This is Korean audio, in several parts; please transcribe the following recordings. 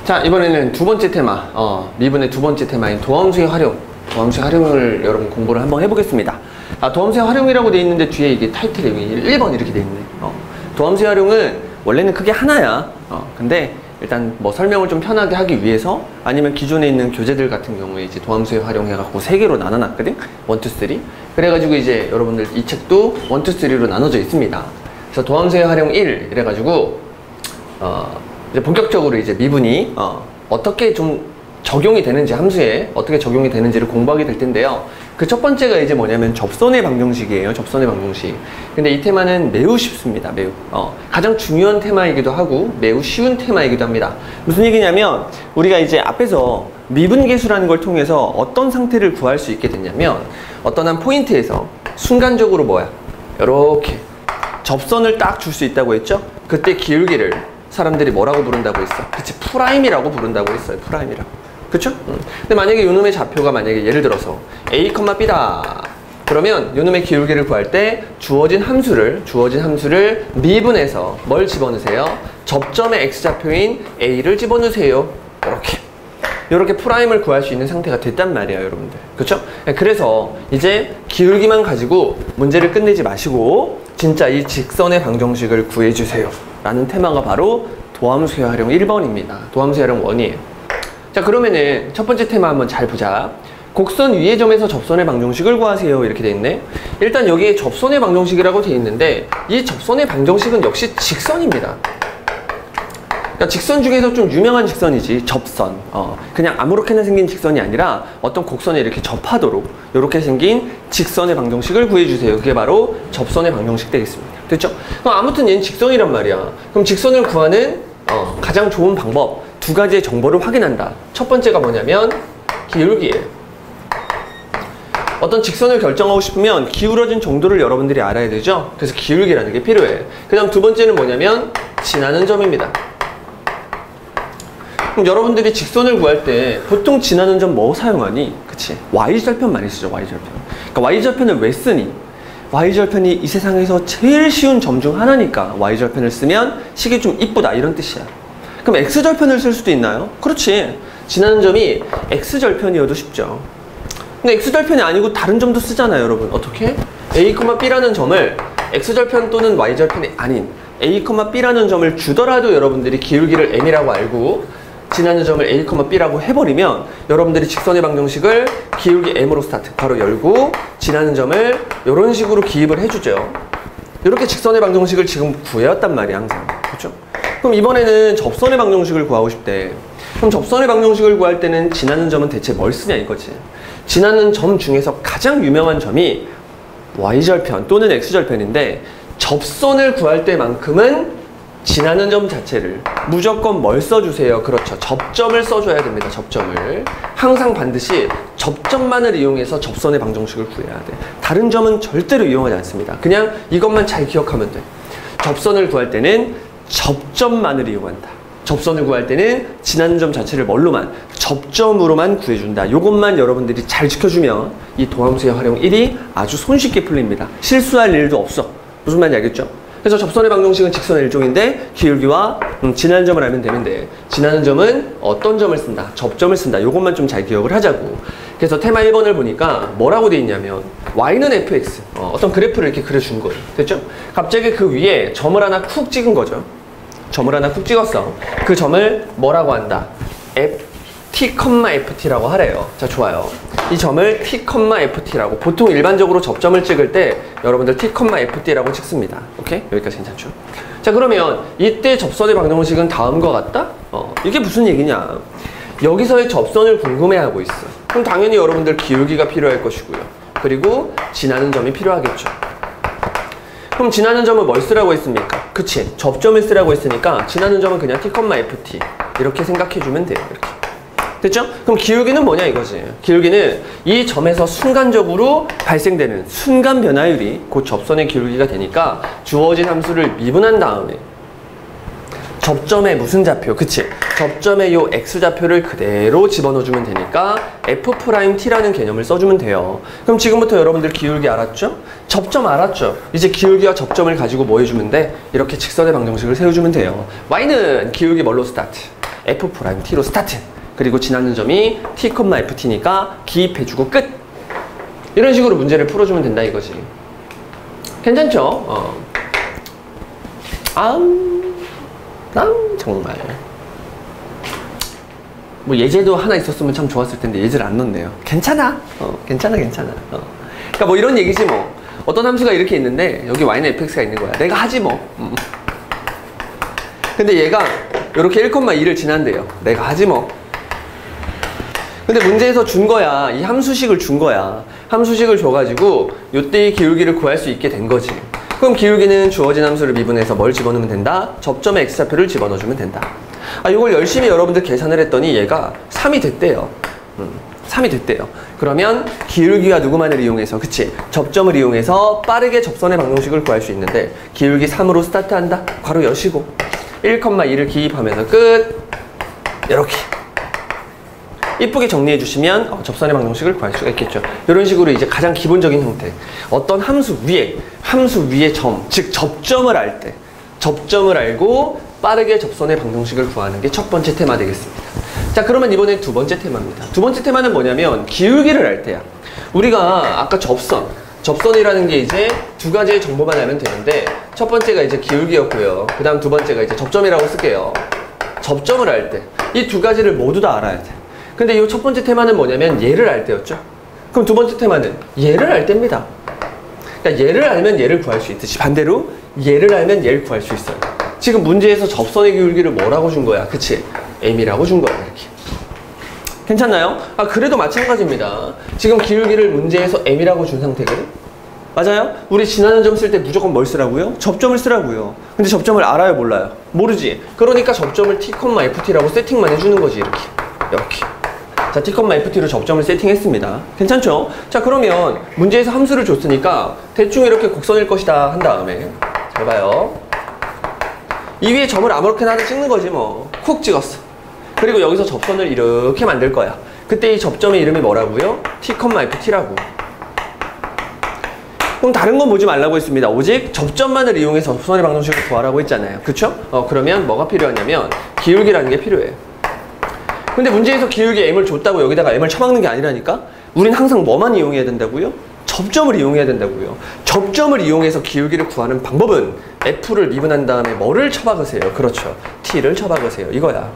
자, 이번에는 두 번째 테마, 미분의 두 번째 테마인 도함수의 활용. 도함수의 활용을 여러분 공부를 한번 해보겠습니다. 도함수의 활용이라고 되어 있는데 뒤에 이게 타이틀이 1번 이렇게 되어 있네. 도함수의 활용은 원래는 크게 하나야. 근데 일단 뭐 설명을 좀 편하게 하기 위해서 아니면 기존에 있는 교재들 같은 경우에 이제 도함수의 활용해갖고 3개로 나눠놨거든? 1, 2, 3. 그래가지고 이제 여러분들 이 책도 1, 2, 3로 나눠져 있습니다. 그래서 도함수의 활용 1 이래가지고 이제 본격적으로 이제 미분이 어떻게 좀 적용이 되는지, 함수에 어떻게 적용이 되는지를 공부하게 될 텐데요. 그 첫 번째가 이제 뭐냐면 접선의 방정식이에요. 접선의 방정식. 근데 이 테마는 매우 쉽습니다. 매우. 가장 중요한 테마이기도 하고 매우 쉬운 테마이기도 합니다. 무슨 얘기냐면 우리가 이제 앞에서 미분계수라는 걸 통해서 어떤 상태를 구할 수 있게 됐냐면 어떤 한 포인트에서 순간적으로 이렇게 접선을 딱 줄 수 있다고 했죠? 그때 기울기를 사람들이 뭐라고 부른다고 했어? 그치, 프라임이라고 부른다고 했어요. 프라임이라고. 그쵸? 근데 만약에 요놈의 좌표가 만약에 예를 들어서 A, B다. 그러면 요놈의 기울기를 구할 때 주어진 함수를 미분해서 뭘 집어넣으세요? 접점의 X좌표인 A를 집어넣으세요. 이렇게 프라임을 구할 수 있는 상태가 됐단 말이에요, 여러분들. 그쵸? 그래서 이제 기울기만 가지고 문제를 끝내지 마시고 진짜 이 직선의 방정식을 구해주세요 라는 테마가 바로 도함수의 활용 1번입니다. 도함수의 활용 1이에요. 자, 그러면은 첫 번째 테마 한번 잘 보자. 곡선 위의 점에서 접선의 방정식을 구하세요 이렇게 돼 있네. 일단 여기에 접선의 방정식이라고 돼 있는데 이 접선의 방정식은 역시 직선입니다. 그러니까 직선 중에서 좀 유명한 직선이지. 접선. 그냥 아무렇게나 생긴 직선이 아니라 어떤 곡선에 이렇게 접하도록 이렇게 생긴 직선의 방정식을 구해주세요. 그게 바로 접선의 방정식 되겠습니다. 됐죠? 그럼 아무튼 얘는 직선이란 말이야. 그럼 직선을 구하는 가장 좋은 방법, 두 가지의 정보를 확인한다. 첫 번째가 뭐냐면 기울기예요. 어떤 직선을 결정하고 싶으면 기울어진 정도를 여러분들이 알아야 되죠? 그래서 기울기라는 게 필요해. 그 다음 두 번째는 뭐냐면 지나는 점입니다. 그럼 여러분들이 직선을 구할 때 보통 지나는 점 뭐 사용하니? 그치? Y절편 많이 쓰죠, Y절편. 그러니까 Y절편을 왜 쓰니? Y절편이 이 세상에서 제일 쉬운 점 중 하나니까 Y절편을 쓰면 식이 좀 이쁘다 이런 뜻이야. 그럼 X절편을 쓸 수도 있나요? 그렇지. 지나는 점이 X절편이어도 쉽죠. 근데 X절편이 아니고 다른 점도 쓰잖아요, 여러분. 어떻게? A, B라는 점을 X절편 또는 Y절편이 아닌 A, B라는 점을 주더라도 여러분들이 기울기를 M이라고 알고 지나는 점을 A, B라고 해버리면 여러분들이 직선의 방정식을 기울기 M으로 스타트 바로 열고 지나는 점을 이런 식으로 기입을 해주죠. 이렇게 직선의 방정식을 지금 구해왔단 말이야, 항상. 그렇죠? 그럼 이번에는 접선의 방정식을 구하고 싶대. 그럼 접선의 방정식을 구할 때는 지나는 점은 대체 뭘 쓰냐 이거지. 지나는 점 중에서 가장 유명한 점이 Y절편 또는 X절편인데 접선을 구할 때만큼은 지나는 점 자체를 무조건 뭘 써주세요? 그렇죠. 접점을 써줘야 됩니다. 접점을. 항상 반드시 접점만을 이용해서 접선의 방정식을 구해야 돼. 다른 점은 절대로 이용하지 않습니다. 그냥 이것만 잘 기억하면 돼. 접선을 구할 때는 접점만을 이용한다. 접선을 구할 때는 지나는 점 자체를 뭘로만? 접점으로만 구해준다. 이것만 여러분들이 잘 지켜주면 이 도함수의 활용 1이 아주 손쉽게 풀립니다. 실수할 일도 없어. 무슨 말인지 알겠죠? 그래서 접선의 방정식은 직선의 일종인데 기울기와 지나는 점을 알면 되는데 지나는 점은 어떤 점을 쓴다? 접점을 쓴다. 이것만 좀 잘 기억을 하자고. 그래서 테마 1번을 보니까 뭐라고 돼 있냐면 y는 fx 어떤 그래프를 이렇게 그려준 거예요. 됐죠? 갑자기 그 위에 점을 하나 쿡 찍은 거죠. 점을 하나 쿡 찍었어. 그 점을 뭐라고 한다? t, ft라고 하래요. 자, 좋아요. 이 점을 t, ft라고 보통 일반적으로 접점을 찍을 때 여러분들 t, ft라고 찍습니다. 오케이? 여기까지 괜찮죠? 자, 그러면 이때 접선의 방정식은 다음과 같다? 이게 무슨 얘기냐? 여기서의 접선을 궁금해하고 있어. 그럼 당연히 여러분들 기울기가 필요할 것이고요. 그리고 지나는 점이 필요하겠죠. 그럼 지나는 점은 뭘 쓰라고 했습니까? 그치? 접점을 쓰라고 했으니까 지나는 점은 그냥 t, ft 이렇게 생각해주면 돼요. 이렇게. 됐죠? 그럼 기울기는 뭐냐 이거지. 기울기는 이 점에서 순간적으로 발생되는 순간 변화율이 곧 접선의 기울기가 되니까 주어진 함수를 미분한 다음에 접점의 무슨 좌표? 그치? 접점의 요 x좌표를 그대로 집어넣어주면 되니까 f't라는 개념을 써주면 돼요. 그럼 지금부터 여러분들 기울기 알았죠? 접점 알았죠? 이제 기울기와 접점을 가지고 뭐 해주면 돼? 이렇게 직선의 방정식을 세워주면 돼요. y는 기울기 뭘로 스타트? F'T로 스타트. 그리고 지나는 점이 T, FT니까 기입해주고 끝. 이런 식으로 문제를 풀어주면 된다 이거지. 괜찮죠? 정말. 뭐 예제도 하나 있었으면 참 좋았을 텐데 예제를 안 넣었네요. 괜찮아. 괜찮아. 그러니까 뭐 이런 얘기지 뭐. 어떤 함수가 이렇게 있는데 여기 y는 fx가 있는 거야. 내가 하지 뭐. 근데 얘가 이렇게 1,2를 지난대요. 내가 하지 뭐. 근데 문제에서 준 거야. 이 함수식을 준 거야. 함수식을 줘가지고 요때의 기울기를 구할 수 있게 된 거지. 그럼 기울기는 주어진 함수를 미분해서 뭘 집어넣으면 된다? 접점의 x좌표를 집어넣어주면 된다. 이걸 열심히 여러분들 계산을 했더니 얘가 3이 됐대요. 3이 됐대요. 그러면 기울기와 누구만을 이용해서, 그치? 접점을 이용해서 빠르게 접선의 방정식을 구할 수 있는데 기울기 3으로 스타트한다. 괄호 여시고 1,2를 기입하면서 끝. 이렇게 이쁘게 정리해 주시면 접선의 방정식을 구할 수가 있겠죠. 이런 식으로 이제 가장 기본적인 형태, 어떤 함수 위에 점, 즉 접점을 알 때, 접점을 알고 빠르게 접선의 방정식을 구하는 게 첫 번째 테마 되겠습니다. 자, 그러면 이번엔 두 번째 테마입니다. 두 번째 테마는 뭐냐면 기울기를 알 때야. 우리가 아까 접선이라는 게 이제 두 가지의 정보만 알면 되는데 첫 번째가 이제 기울기였고요. 그 다음 두 번째가 이제 접점이라고 쓸게요. 접점을 알 때 이 두 가지를 모두 다 알아야 돼. 근데 이 첫 번째 테마는 뭐냐면 얘를 알 때였죠. 그럼 두 번째 테마는 얘를 알 때입니다. 그러니까 얘를 알면 얘를 구할 수 있듯이 반대로 얘를 알면 얘를 구할 수 있어요. 지금 문제에서 접선의 기울기를 뭐라고 준 거야? 그치? m이라고 준 거야. 이렇게. 괜찮나요? 그래도 마찬가지입니다. 지금 기울기를 문제에서 m이라고 준 상태거든? 맞아요? 우리 지나는 점 쓸 때 무조건 뭘 쓰라고요? 접점을 쓰라고요. 근데 접점을 알아요? 몰라요? 모르지? 그러니까 접점을 T, FT라고 세팅만 해주는 거지. 이렇게. 자, T, FT로 접점을 세팅했습니다. 괜찮죠? 자, 그러면 문제에서 함수를 줬으니까 대충 이렇게 곡선일 것이다 한 다음에 잘 봐요. 이 위에 점을 아무렇게나 하나 찍는 거지 뭐. 콕 찍었어. 그리고 여기서 접선을 이렇게 만들 거야. 그때 이 접점의 이름이 뭐라고요? T, FT라고. 그럼 다른 건 보지 말라고 했습니다. 오직 접점만을 이용해서 접선의 방정식을 구하라고 했잖아요. 그쵸? 그러면 뭐가 필요하냐면 기울기라는 게 필요해. 근데 문제에서 기울기 m을 줬다고 여기다가 m을 쳐박는 게 아니라니까? 우린 항상 뭐만 이용해야 된다고요? 접점을 이용해야 된다고요. 접점을 이용해서 기울기를 구하는 방법은 f를 미분한 다음에 뭐를 쳐박으세요? 그렇죠. t를 쳐박으세요. 이거야.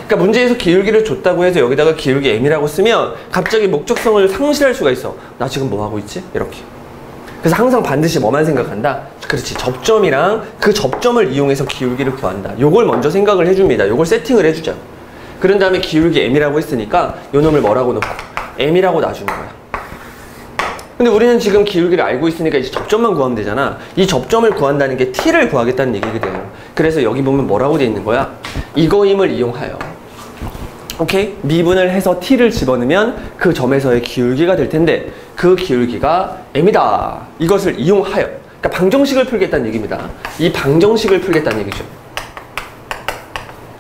그러니까 문제에서 기울기를 줬다고 해서 여기다가 기울기 m이라고 쓰면 갑자기 목적성을 상실할 수가 있어. 나 지금 뭐 하고 있지? 이렇게. 그래서 항상 반드시 뭐만 생각한다? 그렇지. 접점이랑 그 접점을 이용해서 기울기를 구한다. 요걸 먼저 생각을 해줍니다. 요걸 세팅을 해주자. 그런 다음에 기울기 m이라고 했으니까 요 놈을 뭐라고 넣고 m이라고 놔주는 거야. 근데 우리는 지금 기울기를 알고 있으니까 이제 접점만 구하면 되잖아. 이 접점을 구한다는 게 t를 구하겠다는 얘기거든. 그래서 여기 보면 뭐라고 돼 있는 거야? 이거임을 이용하여. 오케이? 미분을 해서 t를 집어넣으면 그 점에서의 기울기가 될 텐데 그 기울기가 m이다. 이것을 이용하여. 그러니까 방정식을 풀겠다는 얘기입니다. 이 방정식을 풀겠다는 얘기죠.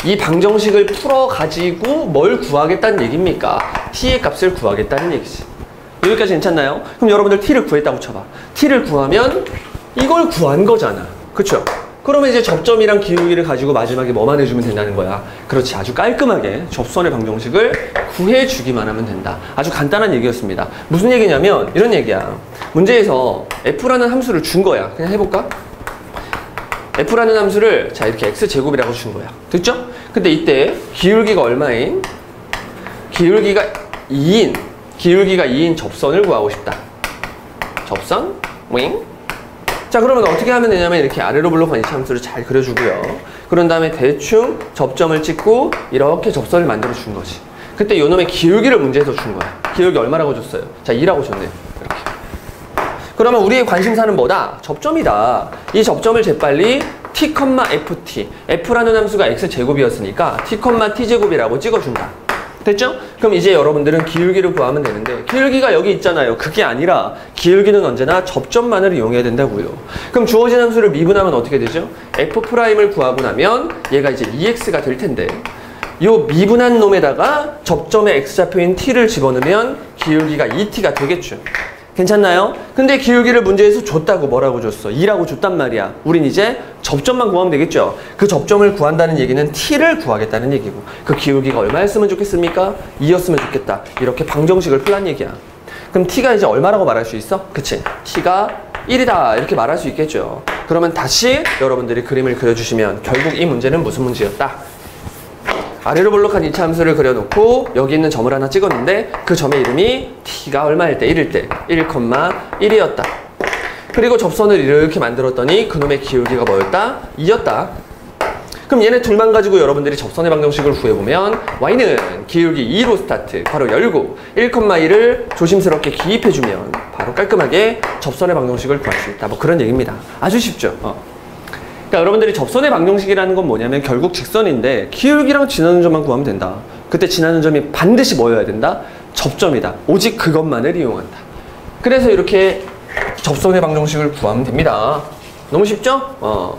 이 방정식을 풀어가지고 뭘 구하겠다는 얘기입니까? t의 값을 구하겠다는 얘기지. 여기까지 괜찮나요? 그럼 여러분들 t를 구했다고 쳐봐. t를 구하면 이걸 구한 거잖아. 그쵸? 그러면 이제 접점이랑 기울기를 가지고 마지막에 뭐만 해주면 된다는 거야. 그렇지. 아주 깔끔하게 접선의 방정식을 구해주기만 하면 된다. 아주 간단한 얘기였습니다. 무슨 얘기냐면 이런 얘기야. 문제에서 f라는 함수를 준 거야. 그냥 해볼까? f라는 함수를 자 이렇게 x제곱이라고 준 거야. 됐죠? 근데 이때 기울기가 얼마인? 기울기가 2인 접선을 구하고 싶다. 접선 윙. 자, 그러면 어떻게 하면 되냐면 이렇게 아래로 블록한 이차함수를 잘 그려주고요. 그런 다음에 대충 접점을 찍고 이렇게 접선을 만들어 준 거지. 그때 요놈의 기울기를 문제에서 준 거야. 기울기 얼마라고 줬어요? 자, 2라고 줬네요. 이렇게. 그러면 우리의 관심사는 뭐다? 접점이다. 이 접점을 재빨리 t, ft. f라는 함수가 x제곱이었으니까 t, t제곱이라고 찍어준다. 됐죠? 그럼 이제 여러분들은 기울기를 구하면 되는데 기울기가 여기 있잖아요. 그게 아니라 기울기는 언제나 접점만을 이용해야 된다고요. 그럼 주어진 함수를 미분하면 어떻게 되죠? f'을 구하고 나면 얘가 이제 2x가 될 텐데 요 미분한 놈에다가 접점의 x좌표인 t를 집어넣으면 기울기가 2t가 되겠죠. 괜찮나요? 근데 기울기를 문제에서 줬다고. 뭐라고 줬어? 2라고 줬단 말이야. 우린 이제 접점만 구하면 되겠죠. 그 접점을 구한다는 얘기는 t를 구하겠다는 얘기고, 그 기울기가 얼마였으면 좋겠습니까? 2였으면 좋겠다. 이렇게 방정식을 풀란 얘기야. 그럼 t가 이제 얼마라고 말할 수 있어? 그치? t가 1이다 이렇게 말할 수 있겠죠. 그러면 다시 여러분들이 그림을 그려주시면 결국 이 문제는 무슨 문제였다? 아래로 볼록한 2차 함수를 그려놓고 여기 있는 점을 하나 찍었는데 그 점의 이름이 t가 얼마일 때? 1일 때 1,1이었다. 그리고 접선을 이렇게 만들었더니 그놈의 기울기가 뭐였다? 2였다. 그럼 얘네 둘만 가지고 여러분들이 접선의 방정식을 구해보면 y는 기울기 2로 스타트, 바로 열고 1,1을 조심스럽게 기입해주면 바로 깔끔하게 접선의 방정식을 구할 수 있다. 뭐 그런 얘기입니다. 아주 쉽죠? 그러니까 여러분들이 접선의 방정식이라는 건 뭐냐면 결국 직선인데 기울기랑 지나는 점만 구하면 된다. 그때 지나는 점이 반드시 뭐여야 된다? 접점이다. 오직 그것만을 이용한다. 그래서 이렇게 접선의 방정식을 구하면 됩니다. 너무 쉽죠?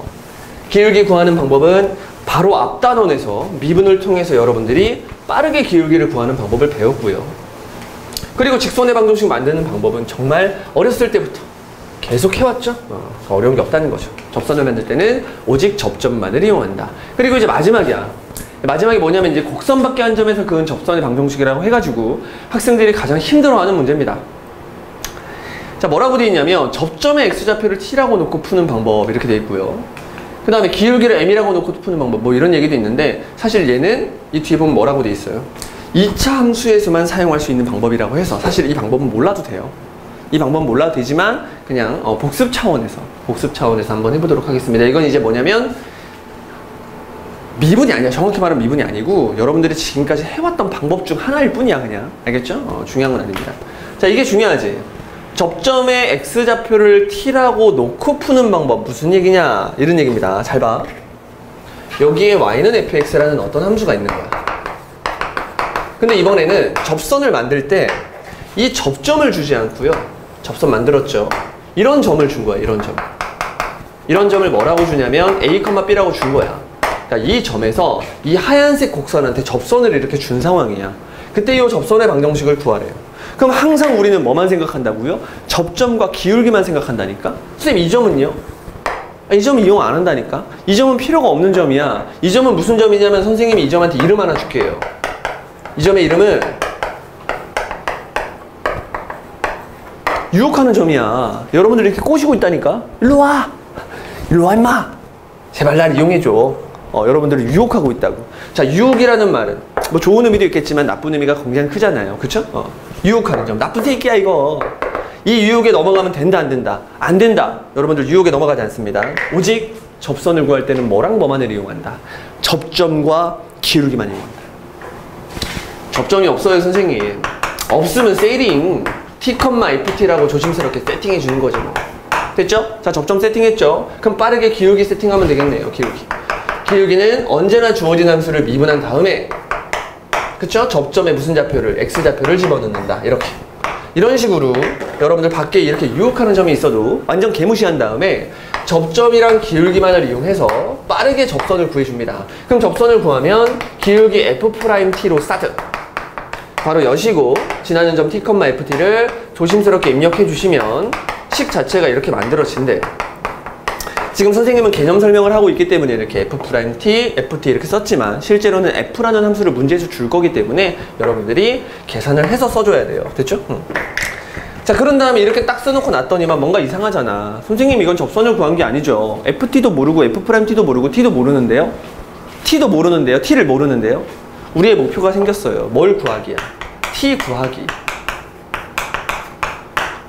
기울기 구하는 방법은 바로 앞 단원에서 미분을 통해서 여러분들이 빠르게 기울기를 구하는 방법을 배웠고요. 그리고 직선의 방정식 만드는 방법은 정말 어렸을 때부터 계속 해왔죠. 어려운 게 없다는 거죠. 접선을 만들 때는 오직 접점만을 이용한다. 그리고 이제 마지막이야. 마지막이 뭐냐면 이제 곡선밖에 한 점에서 그은 접선의 방정식이라고 해가지고 학생들이 가장 힘들어하는 문제입니다. 자, 뭐라고 되어 있냐면 접점의 x좌표를 t라고 놓고 푸는 방법 이렇게 되어 있고요. 그 다음에 기울기를 m이라고 놓고 푸는 방법 뭐 이런 얘기도 있는데 사실 얘는 이 뒤에 보면 뭐라고 되어 있어요? 2차 함수에서만 사용할 수 있는 방법이라고 해서 사실 이 방법은 몰라도 돼요. 이 방법은 몰라도 되지만 그냥 복습 차원에서 한번 해보도록 하겠습니다. 이건 이제 뭐냐면 미분이 아니야. 정확히 말하면 미분이 아니고 여러분들이 지금까지 해왔던 방법 중 하나일 뿐이야. 그냥 알겠죠? 중요한 건 아닙니다. 자, 이게 중요하지. 접점의 x좌표를 t라고 놓고 푸는 방법 무슨 얘기냐 이런 얘기입니다. 잘 봐. 여기에 y는 fx라는 어떤 함수가 있는 거야. 근데 이번에는 접선을 만들 때 이 접점을 주지 않고요. 접선 만들었죠. 이런 점을 준 거야. 이런 점. 이런 점을 뭐라고 주냐면 a, b라고 준 거야. 그러니까 이 점에서 이 하얀색 곡선한테 접선을 이렇게 준 상황이야. 그때 이 접선의 방정식을 구하래요. 그럼 항상 우리는 뭐만 생각한다고요? 접점과 기울기만 생각한다니까? 선생님 이 점은요? 이 점은 이용 안 한다니까? 이 점은 필요가 없는 점이야. 이 점은 무슨 점이냐면 선생님이 이 점한테 이름 하나 줄게요. 이 점의 이름은 유혹하는 점이야. 여러분들 이렇게 꼬시고 있다니까? 일로 와! 일로 와 임마! 제발 날 이용해줘. 여러분들을 유혹하고 있다고. 자, 유혹이라는 말은 뭐 좋은 의미도 있겠지만 나쁜 의미가 굉장히 크잖아요. 그쵸? 유혹하는 점. 나쁜 새끼야 이거. 이 유혹에 넘어가면 된다 안 된다? 안 된다. 여러분들 유혹에 넘어가지 않습니다. 오직 접선을 구할 때는 뭐랑 뭐만을 이용한다? 접점과 기울기만 이용한다. 접점이 없어요 선생님. 없으면 세이링 t,ft라고 조심스럽게 세팅해 주는 거죠 뭐. 됐죠? 자, 접점 세팅했죠? 그럼 빠르게 기울기 세팅하면 되겠네요. 기울기는 언제나 주어진 함수를 미분한 다음에 그쵸? 접점에 무슨 좌표를 x좌표를 집어넣는다. 이렇게 이런 식으로 여러분들 밖에 이렇게 유혹하는 점이 있어도 완전 개무시한 다음에 접점이랑 기울기만을 이용해서 빠르게 접선을 구해줍니다. 그럼 접선을 구하면 기울기 f't로 스타트. 바로 여시고 지나는 점 t,ft를 조심스럽게 입력해 주시면 식 자체가 이렇게 만들어진대. 지금 선생님은 개념 설명을 하고 있기 때문에 이렇게 f't, ft 이렇게 썼지만 실제로는 f라는 함수를 문제에서 줄 거기 때문에 여러분들이 계산을 해서 써줘야 돼요. 됐죠? 자, 그런 다음에 이렇게 딱 써놓고 놨더니만 뭔가 이상하잖아. 선생님 이건 접선을 구한 게 아니죠. ft도 모르고 f't도 모르고 t도 모르는데요? t를 모르는데요? 우리의 목표가 생겼어요. 뭘 구하기야? t 구하기.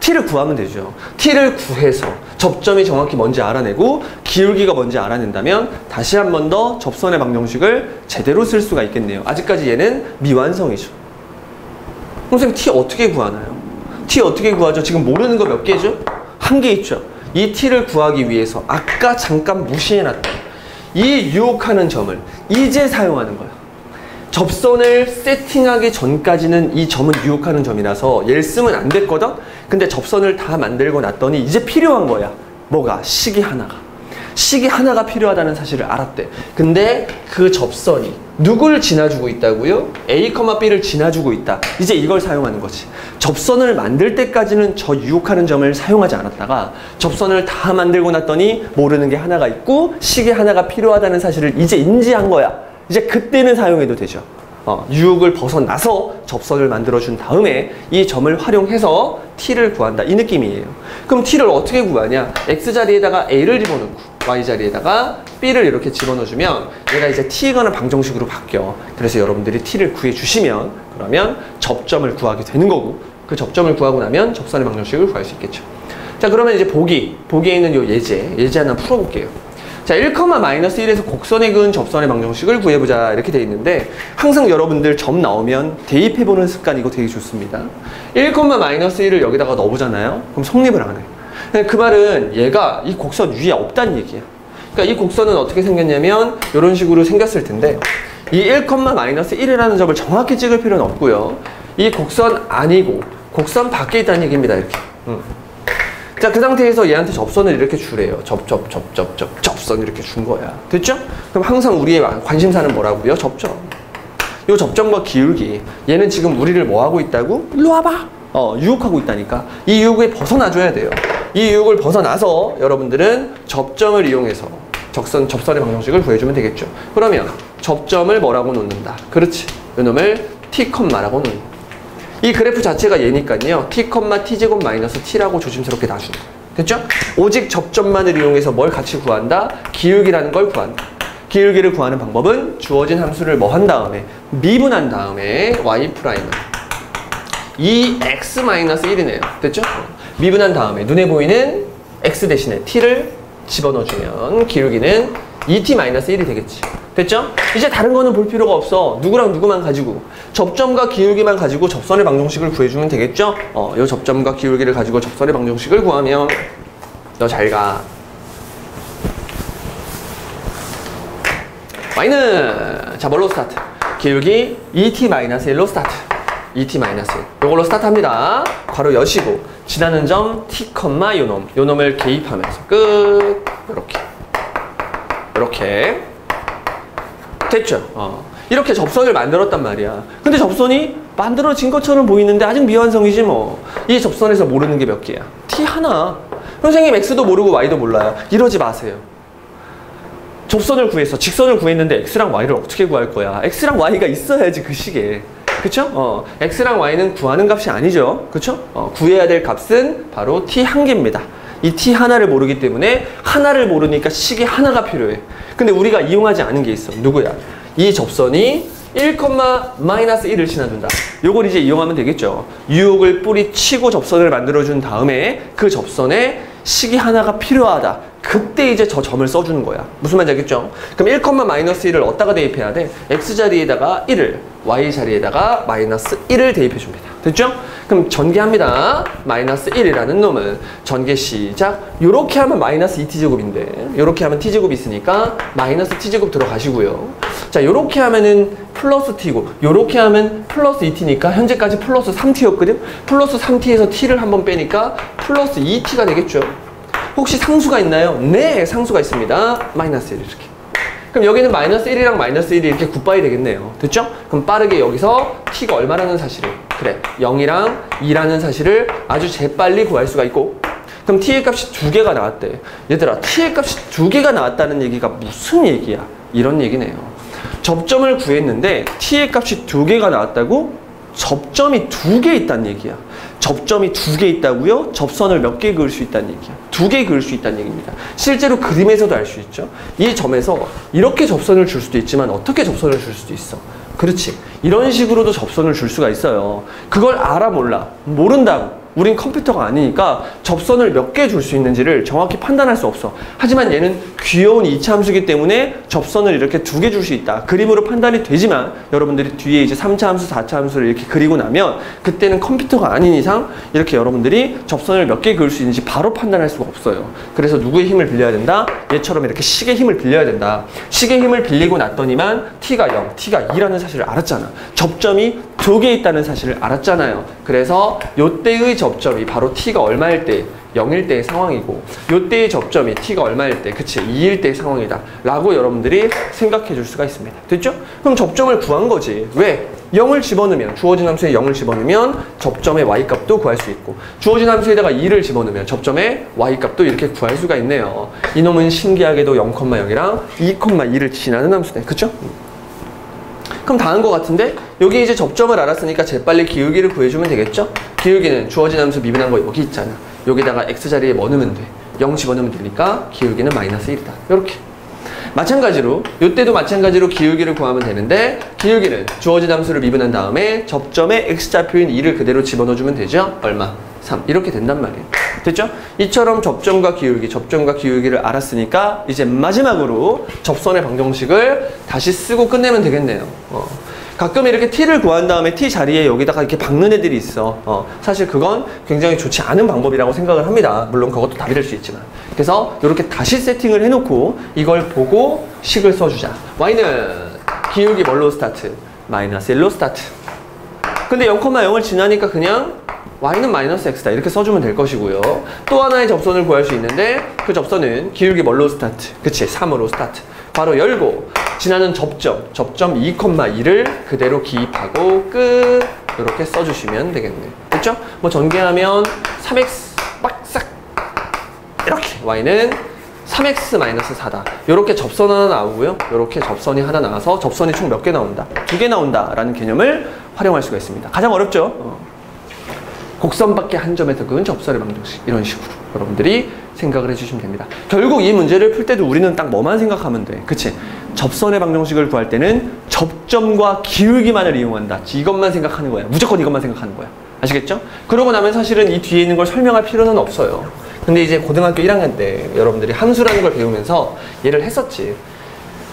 t를 구하면 되죠. t를 구해서 접점이 정확히 뭔지 알아내고 기울기가 뭔지 알아낸다면 다시 한 번 더 접선의 방정식을 제대로 쓸 수가 있겠네요. 아직까지 얘는 미완성이죠. 선생님 t 어떻게 구하나요? t 어떻게 구하죠? 지금 모르는 거 몇 개죠? 한 개 있죠. 이 t를 구하기 위해서 아까 잠깐 무시해놨던 이 유혹하는 점을 이제 사용하는 거야. 접선을 세팅하기 전까지는 이 점은 유혹하는 점이라서 얘를 쓰면 안 됐거든? 근데 접선을 다 만들고 났더니 이제 필요한 거야. 뭐가? 식이 하나가. 식이 하나가 필요하다는 사실을 알았대. 근데 그 접선이 누굴 지나주고 있다고요? A, B를 지나주고 있다. 이제 이걸 사용하는 거지. 접선을 만들 때까지는 저 유혹하는 점을 사용하지 않았다가 접선을 다 만들고 났더니 모르는 게 하나가 있고 식이 하나가 필요하다는 사실을 이제 인지한 거야. 이제 그때는 사용해도 되죠. 유혹을 벗어나서 접선을 만들어준 다음에 이 점을 활용해서 t를 구한다. 이 느낌이에요. 그럼 t를 어떻게 구하냐? x자리에다가 a를 집어넣고 y자리에다가 b를 이렇게 집어넣어주면 얘가 이제 t에 관한 방정식으로 바뀌어. 그래서 여러분들이 t를 구해주시면 그러면 접점을 구하게 되는 거고 그 접점을 구하고 나면 접선의 방정식을 구할 수 있겠죠. 자, 그러면 이제 보기에 있는 요 예제 하나 풀어볼게요. 자, 1,-1에서 곡선에 그은 접선의 방정식을 구해보자 이렇게 돼 있는데 항상 여러분들 점 나오면 대입해보는 습관 이거 되게 좋습니다. 1,-1을 여기다가 넣어보잖아요. 그럼 성립을 안 해요. 그 말은 얘가 이 곡선 위에 없다는 얘기야. 그러니까 이 곡선은 어떻게 생겼냐면 이런 식으로 생겼을 텐데 이 1,-1이라는 점을 정확히 찍을 필요는 없고요. 이 곡선 아니고 곡선 밖에 있다는 얘기입니다. 이렇게. 자, 그 상태에서 얘한테 접선을 이렇게 주래요. 접선 이렇게 준 거야. 됐죠? 그럼 항상 우리의 관심사는 뭐라고요? 접점. 요 접점과 기울기. 얘는 지금 우리를 뭐 하고 있다고? 일로 와봐. 유혹하고 있다니까. 이 유혹에 벗어나줘야 돼요. 이 유혹을 벗어나서 여러분들은 접점을 이용해서 접선의 방정식을 구해주면 되겠죠. 그러면 접점을 뭐라고 놓는다? 그렇지. 요놈을 t,라고 놓는다. 이 그래프 자체가 얘니까요. t,t제곱 마이너스 t라고 조심스럽게 놔주는 거예요. 됐죠? 오직 접점만을 이용해서 뭘 같이 구한다? 기울기라는 걸 구한다. 기울기를 구하는 방법은 주어진 함수를 뭐 한 다음에 미분한 다음에 y 프라임을 이 x-1이네요. 됐죠? 미분한 다음에 눈에 보이는 x 대신에 t를 집어넣어주면 기울기는 2t-1이 되겠지. 됐죠? 이제 다른 거는 볼 필요가 없어. 누구랑 누구만 가지고 접점과 기울기만 가지고 접선의 방정식을 구해주면 되겠죠? 요 접점과 기울기를 가지고 접선의 방정식을 구하면 너 잘 가. y는 자 뭘로 스타트? 기울기 2t-1로 스타트. 2t-1 요걸로 스타트합니다. 괄호 여시고 지나는 점 t, 요놈을 개입하면서 끝. 이렇게 됐죠? 이렇게 접선을 만들었단 말이야. 근데 접선이 만들어진 것처럼 보이는데 아직 미완성이지 뭐. 이 접선에서 모르는 게 몇 개야? t 하나. 선생님 x도 모르고 y도 몰라요. 이러지 마세요. 접선을 구했어. 직선을 구했는데 x랑 y를 어떻게 구할 거야? x랑 y가 있어야지 그 시기에. 그쵸? x랑 y는 구하는 값이 아니죠. 그쵸? 구해야 될 값은 바로 t 한 개입니다. 이 t 하나를 모르기 때문에 하나를 모르니까 식이 하나가 필요해. 근데 우리가 이용하지 않은 게 있어. 누구야? 이 접선이 1,-1을 지나준다. 요걸 이제 이용하면 되겠죠. 유혹을 뿌리치고 접선을 만들어준 다음에 그 접선에 식이 하나가 필요하다. 그때 이제 저 점을 써주는 거야. 무슨 말인지 알겠죠? 그럼 1,-1을 어디다가 대입해야 돼? x자리에다가 1을, y자리에다가 -1을 대입해줍니다. 됐죠? 그럼 전개합니다. -1이라는 놈은 전개 시작. 요렇게 하면 -2t제곱인데 요렇게 하면 t제곱이 있으니까 -t제곱 들어가시고요. 자, 요렇게 하면은 플러스 t고 요렇게 하면 플러스 2t니까 현재까지 플러스 3t였거든? 플러스 3t에서 t를 한번 빼니까 플러스 2t가 되겠죠? 혹시 상수가 있나요? 네, 상수가 있습니다. -1 이렇게. 그럼 여기는 -1이랑 -1이 이렇게 굿바이 되겠네요. 됐죠? 그럼 빠르게 여기서 t가 얼마라는 사실을, 그래, 0이랑 2라는 사실을 아주 재빨리 구할 수가 있고, 그럼 t의 값이 2개가 나왔대. 얘들아, t의 값이 2개가 나왔다는 얘기가 무슨 얘기야? 이런 얘기네요. 접점을 구했는데 t의 값이 2개가 나왔다고? 접점이 2개 있다는 얘기야. 접점이 2개 있다고요? 접선을 몇 개 그을 수 있다는 얘기야. 2개 그을 수 있다는 얘기입니다. 실제로 그림에서도 알 수 있죠. 이 점에서 이렇게 접선을 줄 수도 있지만 어떻게 접선을 줄 수도 있어. 그렇지. 이런 식으로도 접선을 줄 수가 있어요. 그걸 알아 몰라. 모른다고. 우린 컴퓨터가 아니니까 접선을 몇 개 줄 수 있는지를 정확히 판단할 수 없어. 하지만 얘는 귀여운 이차함수이기 때문에 접선을 이렇게 2개 줄 수 있다. 그림으로 판단이 되지만 여러분들이 뒤에 이제 3차함수, 4차함수를 이렇게 그리고 나면 그때는 컴퓨터가 아닌 이상 이렇게 여러분들이 접선을 몇 개 그을 수 있는지 바로 판단할 수가 없어요. 그래서 누구의 힘을 빌려야 된다? 얘처럼 이렇게 식의 힘을 빌려야 된다. 식의 힘을 빌리고 났더니만 t가 0, t가 2라는 사실을 알았잖아. 접점이 2개 있다는 사실을 알았잖아요. 그래서 요때의 접점이 바로 t가 얼마일 때? 0일 때의 상황이고 요때의 접점이 t가 얼마일 때, 그치, 2일 때의 상황이다 라고 여러분들이 생각해 줄 수가 있습니다. 됐죠? 그럼 접점을 구한 거지. 왜? 0을 집어넣으면, 주어진 함수에 0을 집어넣으면 접점의 y값도 구할 수 있고, 주어진 함수에다가 2를 집어넣으면 접점의 y값도 이렇게 구할 수가 있네요. 이놈은 신기하게도 0,0이랑 2,2를 지나는 함수네. 그쵸? 그럼 다 한 것 같은데 여기 이제 접점을 알았으니까 재빨리 기울기를 구해주면 되겠죠? 기울기는 주어진 함수 미분한 거 여기 있잖아. 여기다가 x 자리에 뭐 넣으면 돼? 0 집어넣으면 되니까 기울기는 마이너스 1이다. 이렇게. 마찬가지로 이때도 마찬가지로 기울기를 구하면 되는데 기울기는 주어진 함수를 미분한 다음에 접점에 x좌표인 2를 그대로 집어넣어주면 되죠? 얼마? 3. 이렇게 된단 말이에요. 됐죠? 이처럼 접점과 기울기를 알았으니까 이제 마지막으로 접선의 방정식을 다시 쓰고 끝내면 되겠네요. 가끔 이렇게 t를 구한 다음에 t 자리에 여기다가 이렇게 박는 애들이 있어. 사실 그건 굉장히 좋지 않은 방법이라고 생각을 합니다. 물론 그것도 답이 될 수 있지만. 그래서 이렇게 다시 세팅을 해놓고 이걸 보고 식을 써주자. y는 기울기 뭘로 스타트? 마이너스 1로 스타트. 근데 0,0을 지나니까 그냥 y는 마이너스 x다 이렇게 써주면 될 것이고요. 또 하나의 접선을 구할 수 있는데 그 접선은 기울기 뭘로 스타트? 그치, 3으로 스타트. 바로 열고 지나는 접점 2,2를 그대로 기입하고 끝. 이렇게 써주시면 되겠네요. 됐죠? 뭐 전개하면 3x 빡싹 이렇게 y는 3x-4다. 이렇게 접선 하나 나오고요. 이렇게 접선이 하나 나와서 접선이 총 몇 개 나온다? 2개 나온다 라는 개념을 활용할 수가 있습니다. 가장 어렵죠? 곡선 밖에 한 점에서 그은 접선의 방정식. 이런 식으로 여러분들이 생각을 해주시면 됩니다. 결국 이 문제를 풀 때도 우리는 딱 뭐만 생각하면 돼. 그치? 접선의 방정식을 구할 때는 접점과 기울기만을 이용한다. 이것만 생각하는 거야. 무조건 이것만 생각하는 거야. 아시겠죠? 그러고 나면 사실은 이 뒤에 있는 걸 설명할 필요는 없어요. 근데 이제 고등학교 1학년 때 여러분들이 함수라는 걸 배우면서 얘를 했었지.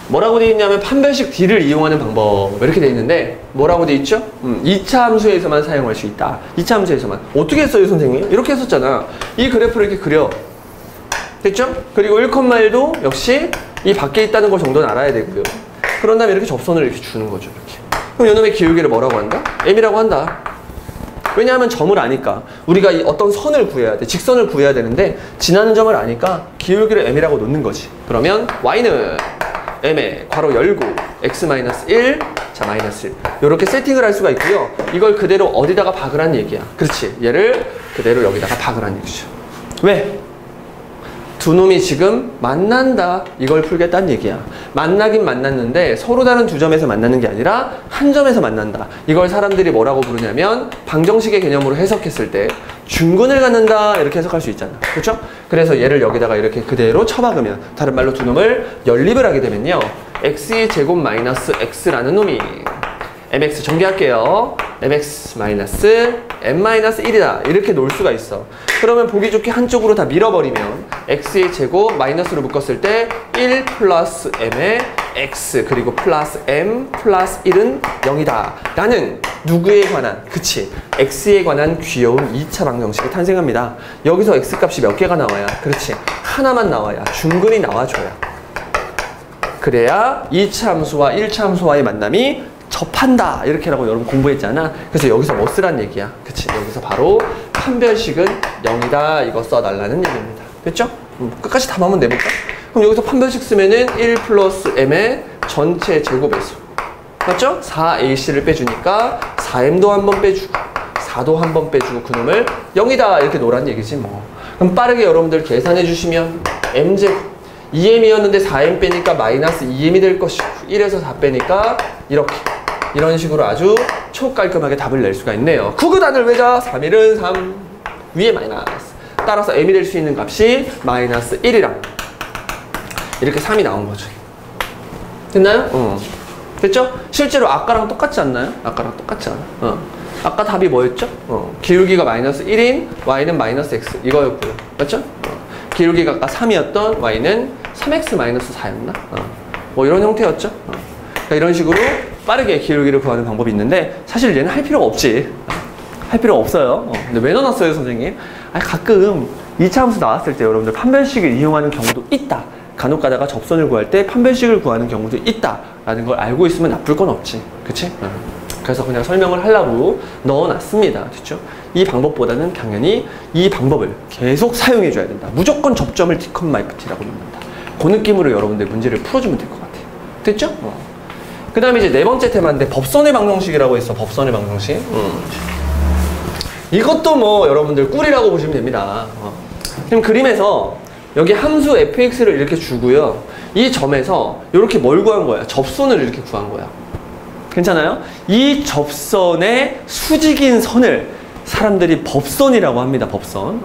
뭐라고 돼 있냐면 판별식 D를 이용하는 방법 이렇게 돼 있는데 뭐라고 돼 있죠? 2차 함수에서만 사용할 수 있다. 2차 함수에서만. 어떻게 했어요 선생님? 이렇게 했었잖아. 이 그래프를 이렇게 그려. 됐죠? 그리고 1,1도 역시 이 밖에 있다는 걸 정도는 알아야 되고요. 그런 다음에 이렇게 접선을 이렇게 주는 거죠. 이렇게. 그럼 요놈의 기울기를 뭐라고 한다? M이라고 한다. 왜냐하면 점을 아니까 우리가 이 어떤 선을 구해야 돼. 직선을 구해야 되는데 지나는 점을 아니까 기울기를 M이라고 놓는 거지. 그러면 Y는 M에 괄호 열고 x-1 자 마이너스 1 이렇게 세팅을 할 수가 있고요. 이걸 그대로 어디다가 박으란 얘기야. 그렇지. 얘를 그대로 여기다가 박으란 얘기죠. 왜? 두 놈이 지금 만난다. 이걸 풀겠다는 얘기야. 만나긴 만났는데 서로 다른 두 점에서 만나는 게 아니라 한 점에서 만난다. 이걸 사람들이 뭐라고 부르냐면 방정식의 개념으로 해석했을 때 중근을 갖는다 이렇게 해석할 수 있잖아. 그렇죠? 그래서 얘를 여기다가 이렇게 그대로 쳐박으면 다른 말로 두 놈을 연립을 하게 되면요. x의 제곱 마이너스 x라는 놈이 mx 전개할게요. mx 마이너스 m-1이다. 이렇게 놓을 수가 있어. 그러면 보기 좋게 한쪽으로 다 밀어버리면 x의 제곱 마이너스로 묶었을 때 1 플러스 m의 x 그리고 플러스 m 플러스 1은 0이다. 라는 누구에 관한, 그치, x에 관한 귀여운 2차 방정식이 탄생합니다. 여기서 x값이 몇 개가 나와야, 그렇지, 하나만 나와야, 중근이 나와줘야. 그래야 2차 함수와 1차 함수와의 만남이 접한다 이렇게라고 여러분 공부했잖아. 그래서 여기서 뭐 쓰란 얘기야. 그치? 여기서 바로 판별식은 0이다 이거 써달라는 얘기입니다. 됐죠? 끝까지 답 한번 내볼까? 그럼 여기서 판별식 쓰면은 1 플러스 m의 전체 제곱에서 맞죠? 4ac를 빼주니까 4m도 한번 빼주고 4도 한번 빼주고 그놈을 0이다 이렇게 놓으란 얘기지 뭐. 그럼 빠르게 여러분들 계산해 주시면 m제곱 2m이었는데 4m 빼니까 마이너스 2m이 될 것이고 1에서 4 빼니까 이렇게 이런 식으로 아주 초깔끔하게 답을 낼 수가 있네요. 구구단을 외자 3일은 3 위에 마이너스 따라서 m이 될 수 있는 값이 마이너스 1이랑 이렇게 3이 나온 거죠. 됐나요? 됐죠? 실제로 아까랑 똑같지 않나요? 아까랑 똑같지 않아? 아까 답이 뭐였죠? 기울기가 마이너스 1인 y는 마이너스 x 이거였고요. 맞죠? 기울기가 아까 3이었던 y는 3x 마이너스 4였나? 뭐 이런 형태였죠? 그러니까 이런 식으로 빠르게 기울기를 구하는 방법이 있는데 사실 얘는 할 필요가 없지. 할 필요가 없어요. 근데 왜 넣어놨어요 선생님? 아니 가끔 2차 함수 나왔을 때 여러분들 판별식을 이용하는 경우도 있다. 간혹 가다가 접선을 구할 때 판별식을 구하는 경우도 있다 라는 걸 알고 있으면 나쁠 건 없지. 그치? 그래서 그냥 설명을 하려고 넣어놨습니다. 됐죠? 이 방법보다는 당연히 이 방법을 계속 사용해줘야 된다. 무조건 접점을 T, FT라고 넣는다. 그 느낌으로 여러분들 문제를 풀어주면 될 것 같아요. 됐죠? 그 다음에 이제 네 번째 테마인데 법선의 방정식이라고 했어. 법선의 방정식. 이것도 뭐 여러분들 꿀이라고 보시면 됩니다. 지금 그림에서 여기 함수 fx를 이렇게 주고요. 이 점에서 이렇게 뭘 구한 거야? 접선을 이렇게 구한 거야. 괜찮아요? 이 접선의 수직인 선을 사람들이 법선이라고 합니다. 법선.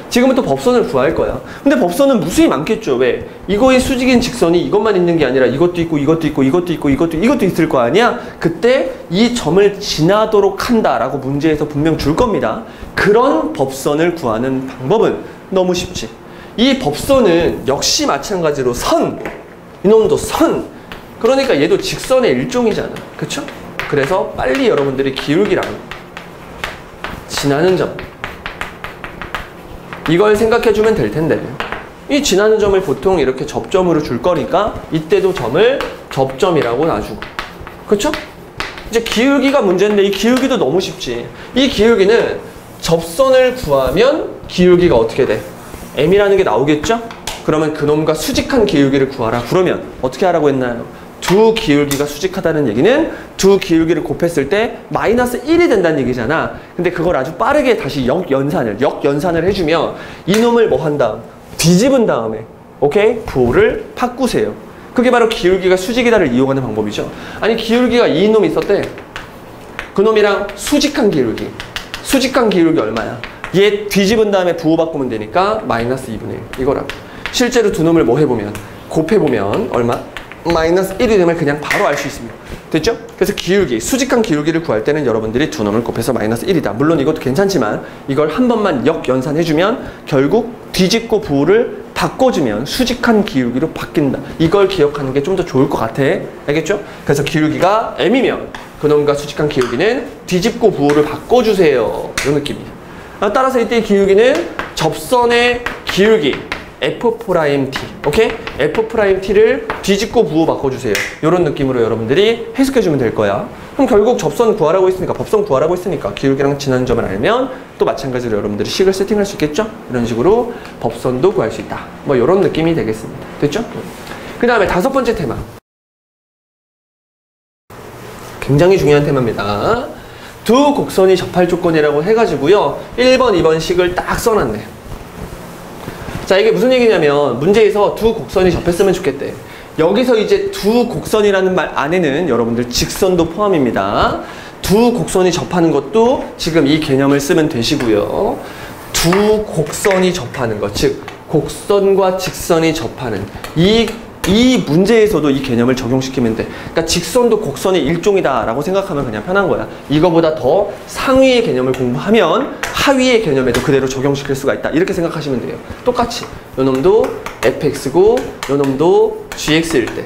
지금은 또 법선을 구할 거야. 근데 법선은 무수히 많겠죠. 왜? 이거의 수직인 직선이 이것만 있는 게 아니라 이것도 있고 이것도 있고 이것도 있고 이것도 있을 거 아니야? 그때 이 점을 지나도록 한다라고 문제에서 분명 줄 겁니다. 그런 법선을 구하는 방법은 너무 쉽지. 이 법선은 역시 마찬가지로 선, 이놈도 선. 그러니까 얘도 직선의 일종이잖아. 그쵸? 그래서 빨리 여러분들이 기울기랑 지나는 점 이걸 생각해주면 될 텐데, 이 지나는 점을 보통 이렇게 접점으로 줄 거니까 이때도 점을 접점이라고 놔주고, 그쵸? 이제 기울기가 문제인데 이 기울기도 너무 쉽지. 이 기울기는 접선을 구하면 기울기가 어떻게 돼? m이라는 게 나오겠죠? 그러면 그놈과 수직한 기울기를 구하라. 그러면 어떻게 하라고 했나요? 두 기울기가 수직하다는 얘기는 두 기울기를 곱했을 때 마이너스 1이 된다는 얘기잖아. 근데 그걸 아주 빠르게 다시 역연산을 해주면 이놈을 뭐 한 다음? 뒤집은 다음에, 오케이? 부호를 바꾸세요. 그게 바로 기울기가 수직이다를 이용하는 방법이죠. 아니, 기울기가 이놈이 있었대. 그놈이랑 수직한 기울기 얼마야? 얘 뒤집은 다음에 부호 바꾸면 되니까 마이너스 2분의 1 이거라고. 실제로 두 놈을 뭐 해보면, 곱해보면 얼마? 마이너스 1이 되면 그냥 바로 알 수 있습니다. 됐죠? 그래서 기울기, 수직한 기울기를 구할 때는 여러분들이 두 놈을 곱해서 마이너스 1이다. 물론 이것도 괜찮지만 이걸 한 번만 역연산해주면 결국 뒤집고 부호를 바꿔주면 수직한 기울기로 바뀐다. 이걸 기억하는 게 좀 더 좋을 것 같아. 알겠죠? 그래서 기울기가 m이면 그놈과 수직한 기울기는 뒤집고 부호를 바꿔주세요. 이런 느낌이에요. 따라서 이때 기울기는 접선의 기울기 F'T, 오케이? F'T를 뒤집고 부호 바꿔주세요. 이런 느낌으로 여러분들이 해석해주면 될 거야. 그럼 결국 접선 구하라고 했으니까, 법선 구하라고 했으니까 기울기랑 지나는 점을 알면 또 마찬가지로 여러분들이 식을 세팅할 수 있겠죠? 이런 식으로 법선도 구할 수 있다. 뭐 이런 느낌이 되겠습니다. 됐죠? 그 다음에 다섯 번째 테마. 굉장히 중요한 테마입니다. 두 곡선이 접할 조건이라고 해가지고요. 1번, 2번 식을 딱 써놨네. 자, 이게 무슨 얘기냐면 문제에서 두 곡선이 접했으면 좋겠대. 여기서 이제 두 곡선이라는 말 안에는 여러분들 직선도 포함입니다. 두 곡선이 접하는 것도 지금 이 개념을 쓰면 되시고요. 두 곡선이 접하는 것, 즉 곡선과 직선이 접하는 이 문제에서도 이 개념을 적용시키면 돼. 그러니까 직선도 곡선의 일종이다 라고 생각하면 그냥 편한 거야. 이거보다 더 상위의 개념을 공부하면 하위의 개념에도 그대로 적용시킬 수가 있다. 이렇게 생각하시면 돼요. 똑같이 요놈도 fx고 요놈도 gx일 때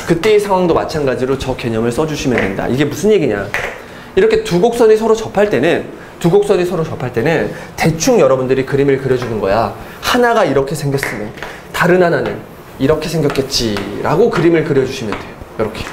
그때의 상황도 마찬가지로 저 개념을 써주시면 된다. 이게 무슨 얘기냐. 이렇게 두 곡선이 서로 접할 때는 대충 여러분들이 그림을 그려주는 거야. 하나가 이렇게 생겼으면 다른 하나는 이렇게 생겼겠지 라고 그림을 그려주시면 돼요. 이렇게.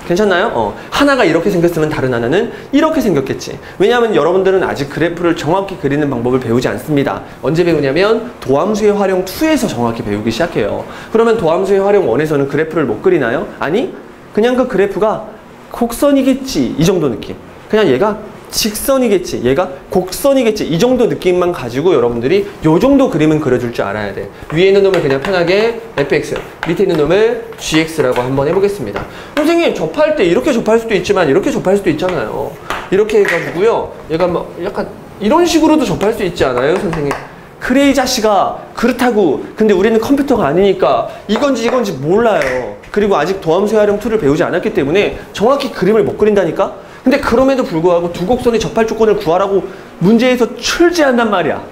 괜찮나요? 하나가 이렇게 생겼으면 다른 하나는 이렇게 생겼겠지. 왜냐하면 여러분들은 아직 그래프를 정확히 그리는 방법을 배우지 않습니다. 언제 배우냐면 도함수의 활용 2에서 정확히 배우기 시작해요. 그러면 도함수의 활용 1에서는 그래프를 못 그리나요? 아니, 그냥 그 그래프가 곡선이겠지 이 정도 느낌. 그냥 얘가 직선이겠지, 얘가 곡선이겠지, 이 정도 느낌만 가지고 여러분들이 요 정도 그림은 그려줄 줄 알아야 돼. 위에 있는 놈을 그냥 편하게 fx, 밑에 있는 놈을 gx라고 한번 해보겠습니다. 선생님, 접할 때 이렇게 접할 수도 있지만 이렇게 접할 수도 있잖아요. 이렇게 해가지고요, 얘가 뭐 약간 이런 식으로도 접할 수 있지 않아요, 선생님? 그래 이 자식아, 그렇다고. 근데 우리는 컴퓨터가 아니니까 이건지 몰라요. 그리고 아직 도함수의 활용 2를 배우지 않았기 때문에 정확히 그림을 못 그린다니까? 근데 그럼에도 불구하고 두 곡선이 접할 조건을 구하라고 문제에서 출제한단 말이야.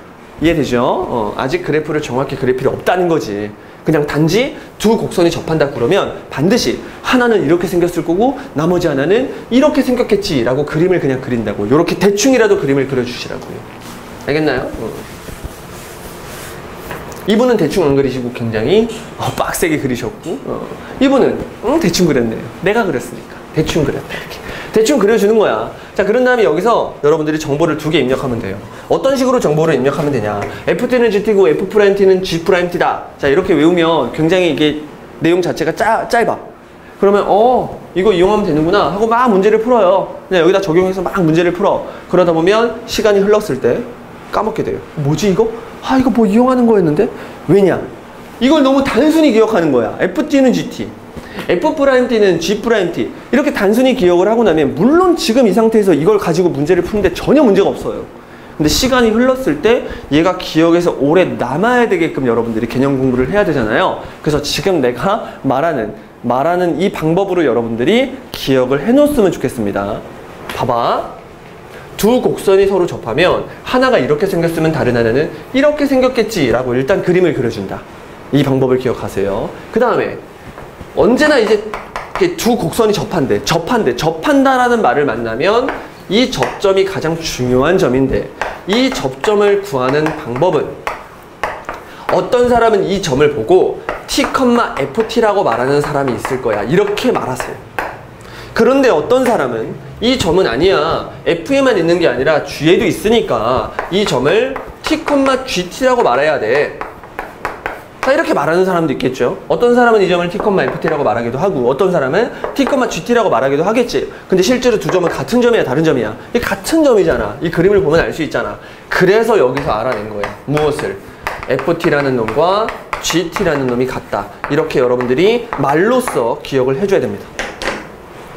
이해되죠? 아직 그래프를 정확히 그릴 필요 없다는 거지. 그냥 단지 두 곡선이 접한다 그러면 반드시 하나는 이렇게 생겼을 거고 나머지 하나는 이렇게 생겼겠지 라고 그림을 그냥 그린다고. 이렇게 대충이라도 그림을 그려주시라고요. 알겠나요? 이분은 대충 안 그리시고 굉장히 빡세게 그리셨고, 이분은 대충 그렸네요. 내가 그렸으니까 대충 그렸다 이렇게. 대충 그려주는 거야. 자, 그런 다음에 여기서 여러분들이 정보를 2개 입력하면 돼요. 어떤 식으로 정보를 입력하면 되냐. FT는 GT고 F'T는 G'T다. 자, 이렇게 외우면 굉장히 이게 내용 자체가 짧아. 그러면 이거 이용하면 되는구나 하고 막 문제를 풀어요. 그냥 여기다 적용해서 막 문제를 풀어. 그러다 보면 시간이 흘렀을 때 까먹게 돼요. 뭐지 이거? 이거 뭐 이용하는 거였는데? 왜냐? 이걸 너무 단순히 기억하는 거야. FT는 GT, F'T는 G'T 이렇게 단순히 기억을 하고 나면 물론 지금 이 상태에서 이걸 가지고 문제를 푸는데 전혀 문제가 없어요. 근데 시간이 흘렀을 때 얘가 기억에서 오래 남아야 되게끔 여러분들이 개념 공부를 해야 되잖아요. 그래서 지금 내가 말하는 이 방법으로 여러분들이 기억을 해놓았으면 좋겠습니다. 봐봐. 두 곡선이 서로 접하면 하나가 이렇게 생겼으면 다른 하나는 이렇게 생겼겠지 라고 일단 그림을 그려준다. 이 방법을 기억하세요. 그 다음에 언제나 이제 두 곡선이 접한다라는 말을 만나면 이 접점이 가장 중요한 점인데 이 접점을 구하는 방법은 어떤 사람은 이 점을 보고 T,FT라고 말하는 사람이 있을 거야. 이렇게 말하세요. 그런데 어떤 사람은 이 점은 아니야. F에만 있는 게 아니라 G에도 있으니까 이 점을 T,GT라고 말해야 돼. 자, 이렇게 말하는 사람도 있겠죠. 어떤 사람은 이 점을 T,FT라고 말하기도 하고 어떤 사람은 T,GT라고 말하기도 하겠지. 근데 실제로 두 점은 같은 점이야 다른 점이야? 이 같은 점이잖아. 이 그림을 보면 알 수 있잖아. 그래서 여기서 알아낸 거예요. 무엇을? FT라는 놈과 GT라는 놈이 같다. 이렇게 여러분들이 말로써 기억을 해줘야 됩니다.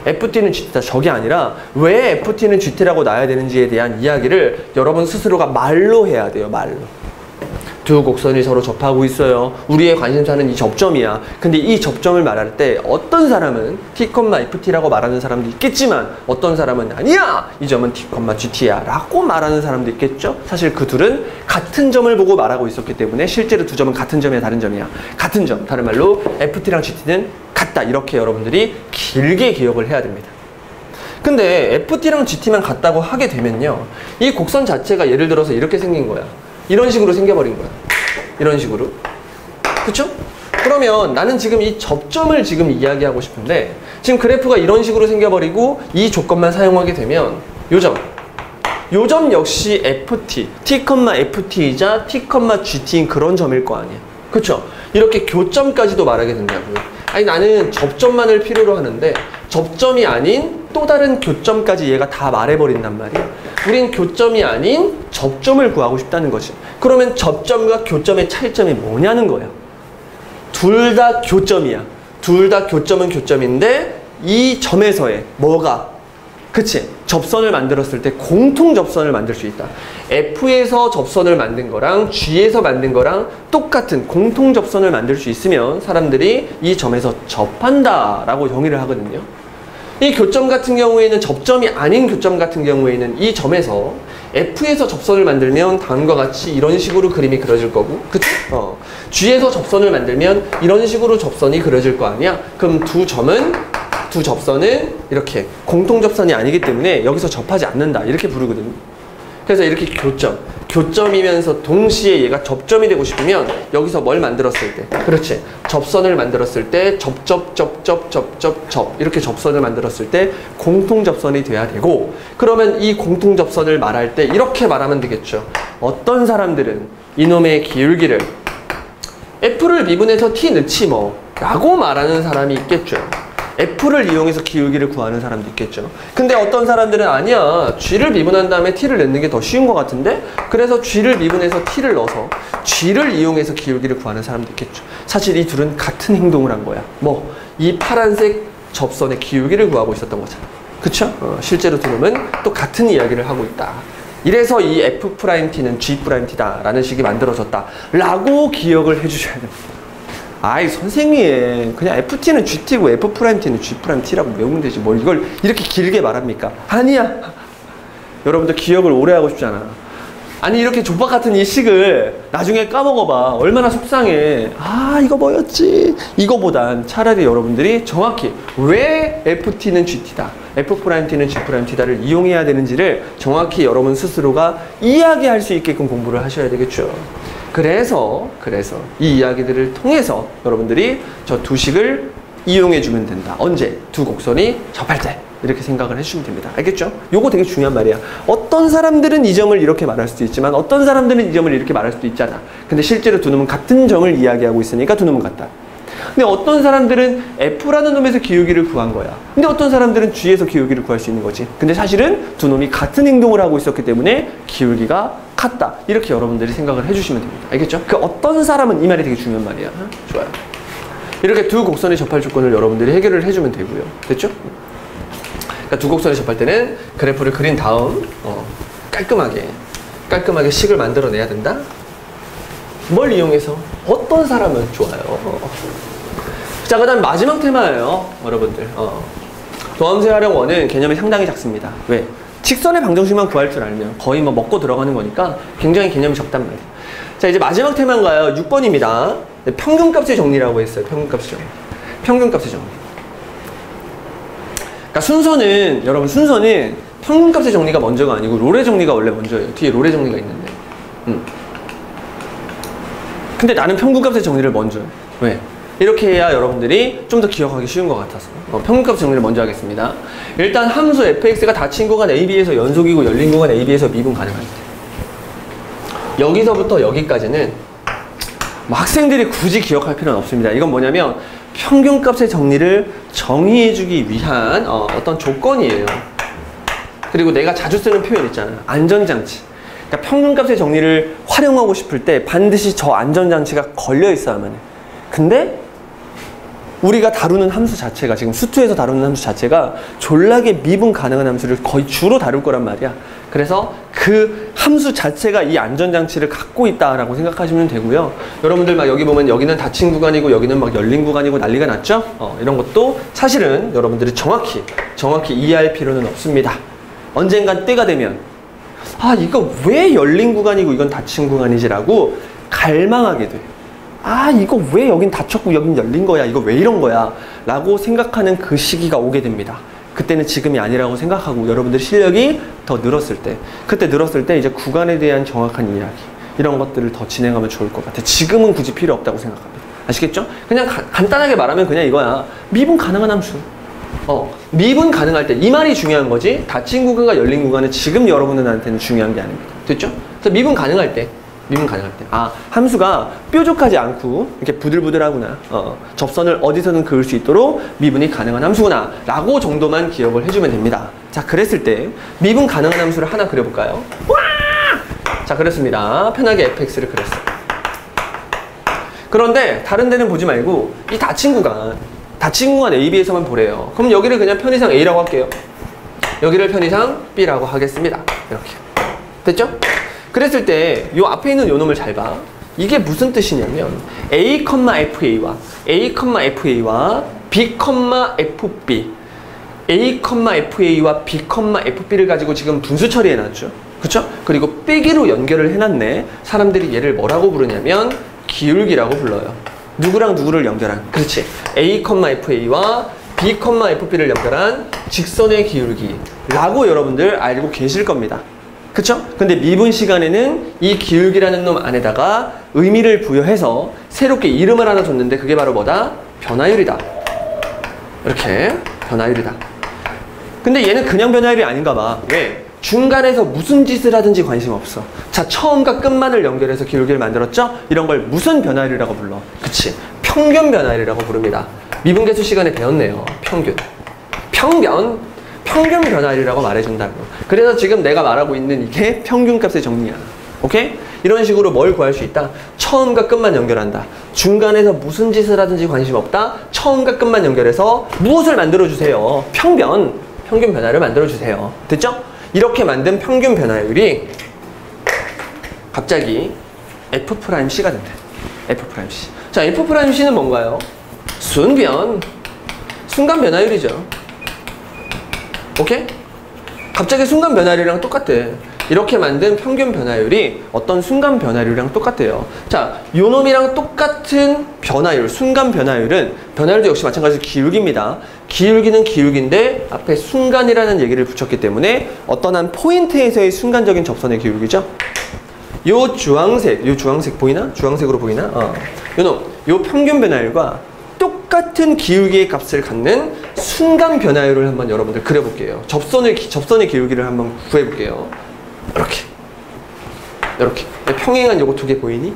FT는 GT다. 저게 아니라 왜 FT는 GT라고 놔야 되는지에 대한 이야기를 여러분 스스로가 말로 해야 돼요. 말로. 두 곡선이 서로 접하고 있어요. 우리의 관심사는 이 접점이야. 근데 이 접점을 말할 때 어떤 사람은 T,FT라고 말하는 사람도 있겠지만 어떤 사람은 아니야! 이 점은 T,GT야 라고 말하는 사람도 있겠죠? 사실 그 둘은 같은 점을 보고 말하고 있었기 때문에 실제로 두 점은 같은 점이야 다른 점이야? 같은 점. 다른 말로 FT랑 GT는 같다. 이렇게 여러분들이 길게 기억을 해야 됩니다. 근데 FT랑 GT만 같다고 하게 되면요. 이 곡선 자체가 예를 들어서 이렇게 생긴 거야. 이런 식으로 생겨버린 거야. 이런 식으로. 그쵸? 그러면 나는 지금 이 접점을 지금 이야기하고 싶은데 지금 그래프가 이런 식으로 생겨버리고 이 조건만 사용하게 되면 요 점 역시 FT, T,FT이자 T,GT인 그런 점일 거 아니야. 그쵸? 이렇게 교점까지도 말하게 된다고요. 아니 나는 접점만을 필요로 하는데 접점이 아닌 또 다른 교점까지 얘가 다 말해버린단 말이야. 우린 교점이 아닌 접점을 구하고 싶다는 거지. 그러면 접점과 교점의 차이점이 뭐냐는 거야. 둘 다 교점이야. 둘 다 교점은 교점인데 이 점에서의 뭐가? 그치? 접선을 만들었을 때 공통 접선을 만들 수 있다. F에서 접선을 만든 거랑 G에서 만든 거랑 똑같은 공통 접선을 만들 수 있으면 사람들이 이 점에서 접한다 라고 정의를 하거든요. 이 교점 같은 경우에는 접점이 아닌 교점 같은 경우에는 이 점에서 F에서 접선을 만들면 다음과 같이 이런 식으로 그림이 그려질 거고, 그치? G에서 접선을 만들면 이런 식으로 접선이 그려질 거 아니야? 그럼 두 접선은 이렇게 공통 접선이 아니기 때문에 여기서 접하지 않는다 이렇게 부르거든요. 그래서 이렇게 교점이면서 동시에 얘가 접점이 되고 싶으면 여기서 뭘 만들었을 때, 그렇지, 접선을 만들었을 때 접 이렇게 접선을 만들었을 때 공통 접선이 돼야 되고, 그러면 이 공통 접선을 말할 때 이렇게 말하면 되겠죠. 어떤 사람들은 이놈의 기울기를 F를 미분해서 T 넣지 뭐 라고 말하는 사람이 있겠죠. F를 이용해서 기울기를 구하는 사람도 있겠죠. 근데 어떤 사람들은 아니야, G를 미분한 다음에 T를 넣는 게 더 쉬운 것 같은데, 그래서 G를 미분해서 T를 넣어서 G를 이용해서 기울기를 구하는 사람도 있겠죠. 사실 이 둘은 같은 행동을 한 거야. 뭐 이 파란색 접선의 기울기를 구하고 있었던 거잖아. 그쵸? 실제로 두 놈은 또 같은 이야기를 하고 있다. 이래서 이 F'T는 G'T다 라는 식이 만들어졌다 라고 기억을 해주셔야 됩니다. 아이 선생님, 그냥 FT는 GT고 F'T는 G'T라고 외우면 되지 뭘 이걸 이렇게 길게 말합니까? 아니야. 여러분들 기억을 오래 하고 싶잖아. 아니 이렇게 족박 같은 이 식을 나중에 까먹어봐. 얼마나 속상해. 아 이거 뭐였지? 이거보단 차라리 여러분들이 정확히 왜 FT는 GT다, F'T는 G'T다를 이용해야 되는지를 정확히 여러분 스스로가 이야기할 수 있게끔 공부를 하셔야 되겠죠. 그래서 이 이야기들을 통해서 여러분들이 저 두 식을 이용해 주면 된다. 언제? 두 곡선이 접할 때. 이렇게 생각을 해주시면 됩니다. 알겠죠? 요거 되게 중요한 말이야. 어떤 사람들은 이 점을 이렇게 말할 수도 있지만 어떤 사람들은 이 점을 이렇게 말할 수도 있잖아. 근데 실제로 두 놈은 같은 점을 이야기하고 있으니까 두 놈은 같다. 근데 어떤 사람들은 F라는 놈에서 기울기를 구한 거야. 근데 어떤 사람들은 G에서 기울기를 구할 수 있는 거지. 근데 사실은 두 놈이 같은 행동을 하고 있었기 때문에 기울기가 같다. 이렇게 여러분들이 생각을 해주시면 됩니다. 알겠죠? 그 어떤 사람은 이 말이 되게 중요한 말이야. 좋아요. 이렇게 두 곡선의 접할 조건을 여러분들이 해결을 해주면 되고요. 됐죠? 그러니까 두 곡선에 접할 때는 그래프를 그린 다음 깔끔하게 식을 만들어내야 된다. 뭘 이용해서? 어떤 사람은 좋아요. 자, 그 다음 마지막 테마예요. 여러분들. 도함수 활용 원은 개념이 상당히 작습니다. 왜? 직선의 방정식만 구할 줄 알면 거의 뭐 먹고 들어가는 거니까 굉장히 개념이 적단 말이에요. 자, 이제 마지막 테마인가요? 6번입니다. 평균값의 정리라고 했어요. 평균값의 정리. 평균값의 정리. 그러니까 순서는, 여러분, 순서는 평균값의 정리가 먼저가 아니고 롤의 정리가 원래 먼저예요. 뒤에 롤의 정리가 있는데. 근데 나는 평균값의 정리를 먼저 해. 왜? 이렇게 해야 여러분들이 좀 더 기억하기 쉬운 것 같아서 평균값 정리를 먼저 하겠습니다. 일단 함수 fx가 닫힌 구간 AB에서 연속이고 열린 구간 AB에서 미분 가능할 때, 여기서부터 여기까지는 뭐 학생들이 굳이 기억할 필요는 없습니다. 이건 뭐냐면 평균값의 정리를 정의해주기 위한 어떤 조건이에요. 그리고 내가 자주 쓰는 표현 있잖아요. 안전장치. 그러니까 평균값의 정리를 활용하고 싶을 때 반드시 저 안전장치가 걸려 있어야만 해. 근데 우리가 다루는 함수 자체가, 지금 수투에서 다루는 함수 자체가 졸라게 미분 가능한 함수를 거의 주로 다룰 거란 말이야. 그래서 그 함수 자체가 이 안전장치를 갖고 있다라고 생각하시면 되고요. 여러분들 막 여기 보면 여기는 닫힌 구간이고 여기는 막 열린 구간이고 난리가 났죠? 이런 것도 사실은 여러분들이 정확히 이해할 필요는 없습니다. 언젠간 때가 되면 아, 이거 왜 열린 구간이고 이건 닫힌 구간이지라고 갈망하게 돼. 아, 이거 왜 여긴 닫혔고 여긴 열린 거야, 이거 왜 이런 거야 라고 생각하는 그 시기가 오게 됩니다. 그때는 지금이 아니라고 생각하고 여러분들 실력이 더 늘었을 때, 그때 늘었을 때 이제 구간에 대한 정확한 이야기, 이런 것들을 더 진행하면 좋을 것 같아요. 지금은 굳이 필요 없다고 생각합니다. 아시겠죠? 그냥 간단하게 말하면 그냥 이거야. 미분 가능한 함수. 미분 가능할 때, 이 말이 중요한 거지, 닫힌 구간과 열린 구간은 지금 여러분들한테는 중요한 게 아닙니다. 됐죠? 그래서 미분 가능할 때, 아, 함수가 뾰족하지 않고 이렇게 부들부들하구나, 접선을 어디서든 그을 수 있도록 미분이 가능한 함수구나 라고 정도만 기억을 해주면 됩니다. 자, 그랬을 때 미분 가능한 함수를 하나 그려볼까요? 자, 그렇습니다. 편하게 fx를 그렸어요. 그런데 다른 데는 보지 말고 이 닫힌 구간 AB에서만 보래요. 그럼 여기를 그냥 편의상 A라고 할게요. 여기를 편의상 B라고 하겠습니다. 이렇게. 됐죠? 그랬을 때 이 앞에 있는 요 놈을 잘 봐. 이게 무슨 뜻이냐면 A, FA와 B, FB, A, FA와 B, FB를 가지고 지금 분수 처리해놨죠. 그쵸? 그리고 빼기로 연결을 해놨네. 사람들이 얘를 뭐라고 부르냐면 기울기라고 불러요. 누구랑 누구를 연결한, 그렇지, A, FA와 B, FB를 연결한 직선의 기울기라고 여러분들 알고 계실 겁니다. 그쵸? 근데 미분 시간에는 이 기울기라는 놈 안에다가 의미를 부여해서 새롭게 이름을 하나 줬는데 그게 바로 뭐다? 변화율이다. 이렇게 변화율이다. 근데 얘는 그냥 변화율이 아닌가 봐. 왜? 중간에서 무슨 짓을 하든지 관심 없어. 자, 처음과 끝만을 연결해서 기울기를 만들었죠? 이런 걸 무슨 변화율이라고 불러? 그치? 평균 변화율이라고 부릅니다. 미분계수 시간에 배웠네요. 평균 변화율이라고 말해준다고. 그래서 지금 내가 말하고 있는 이게 평균값의 정리야. 오케이? 이런 식으로 뭘 구할 수 있다? 처음과 끝만 연결한다. 중간에서 무슨 짓을 하든지 관심 없다. 처음과 끝만 연결해서 무엇을 만들어주세요? 평균 변화를 만들어주세요. 됐죠? 이렇게 만든 평균 변화율이 갑자기 F'C가 된다. F'C. 자, F'C는 뭔가요? 순간 변화율이죠. 오케이? 갑자기 순간 변화율이랑 똑같아. 이렇게 만든 평균 변화율이 어떤 순간 변화율이랑 똑같아요. 자, 요 놈이랑 똑같은 변화율, 순간 변화율도 역시 마찬가지로 기울기입니다. 기울기는 기울기인데 앞에 순간이라는 얘기를 붙였기 때문에 어떤 한 포인트에서의 순간적인 접선의 기울기죠. 요 주황색 보이나? 주황색으로 보이나? 요 평균 변화율과 똑같은 기울기의 값을 갖는 순간 변화율을 한번 여러분들 그려볼게요. 접선의 기울기를 한번 구해볼게요. 이렇게 평행한 요거 두 개 보이니?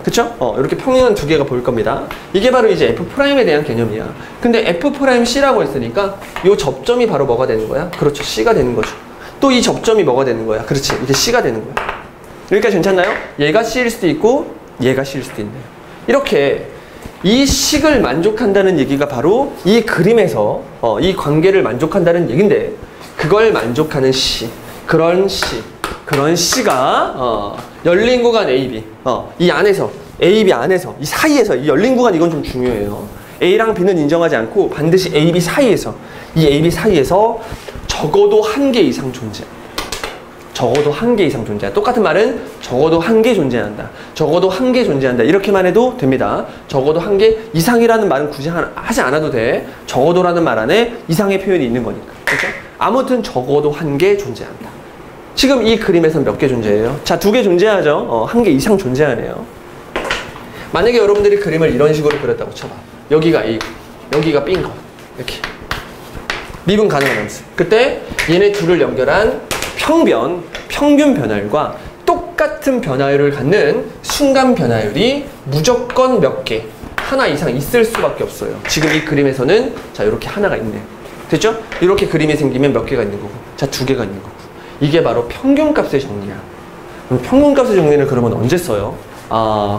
그쵸? 이렇게 평행한 두 개가 보일 겁니다. 이게 바로 이제 F'에 대한 개념이야. 근데 F'C라고 했으니까 요 접점이 바로 뭐가 되는 거야? 그렇죠. C가 되는 거죠. 또 이 접점이 뭐가 되는 거야? 그렇지. 이게 C가 되는 거야. 여기까지 괜찮나요? 얘가 C일 수도 있고 얘가 C일 수도 있네요. 이렇게 이 식을 만족한다는 얘기가 바로 이 그림에서 이 관계를 만족한다는 얘긴데, 그걸 만족하는 C, 그런 C가 열린 구간 AB, 이 안에서 AB 안에서 이 사이에서 이 열린 구간, 이건 좀 중요해요. A랑 B는 인정하지 않고 반드시 AB 사이에서, 이 AB 사이에서 적어도 한 개 이상 존재. 적어도 한 개 이상 존재한다. 똑같은 말은 적어도 한 개 존재한다. 적어도 한 개 존재한다. 이렇게만 해도 됩니다. 적어도 한 개 이상이라는 말은 굳이 하지 않아도 돼. 적어도라는 말 안에 이상의 표현이 있는 거니까. 그렇죠? 아무튼 적어도 한 개 존재한다. 지금 이 그림에서 몇 개 존재해요? 자, 두 개 존재하죠. 한 개 이상 존재하네요. 만약에 여러분들이 그림을 이런 식으로 그렸다고 쳐봐. 여기가 A고 여기가 B인 거. 이렇게. 미분 가능한 함수. 그때 얘네 둘을 연결한 평균 변화율과 똑같은 변화율을 갖는 순간 변화율이 무조건 몇 개, 하나 이상 있을 수밖에 없어요. 지금 이 그림에서는 자, 이렇게 하나가 있네요. 됐죠? 이렇게 그림이 생기면 몇 개가 있는 거고, 자, 두 개가 있는 거고. 이게 바로 평균값의 정리야. 그럼 평균값의 정리를 그러면 언제 써요?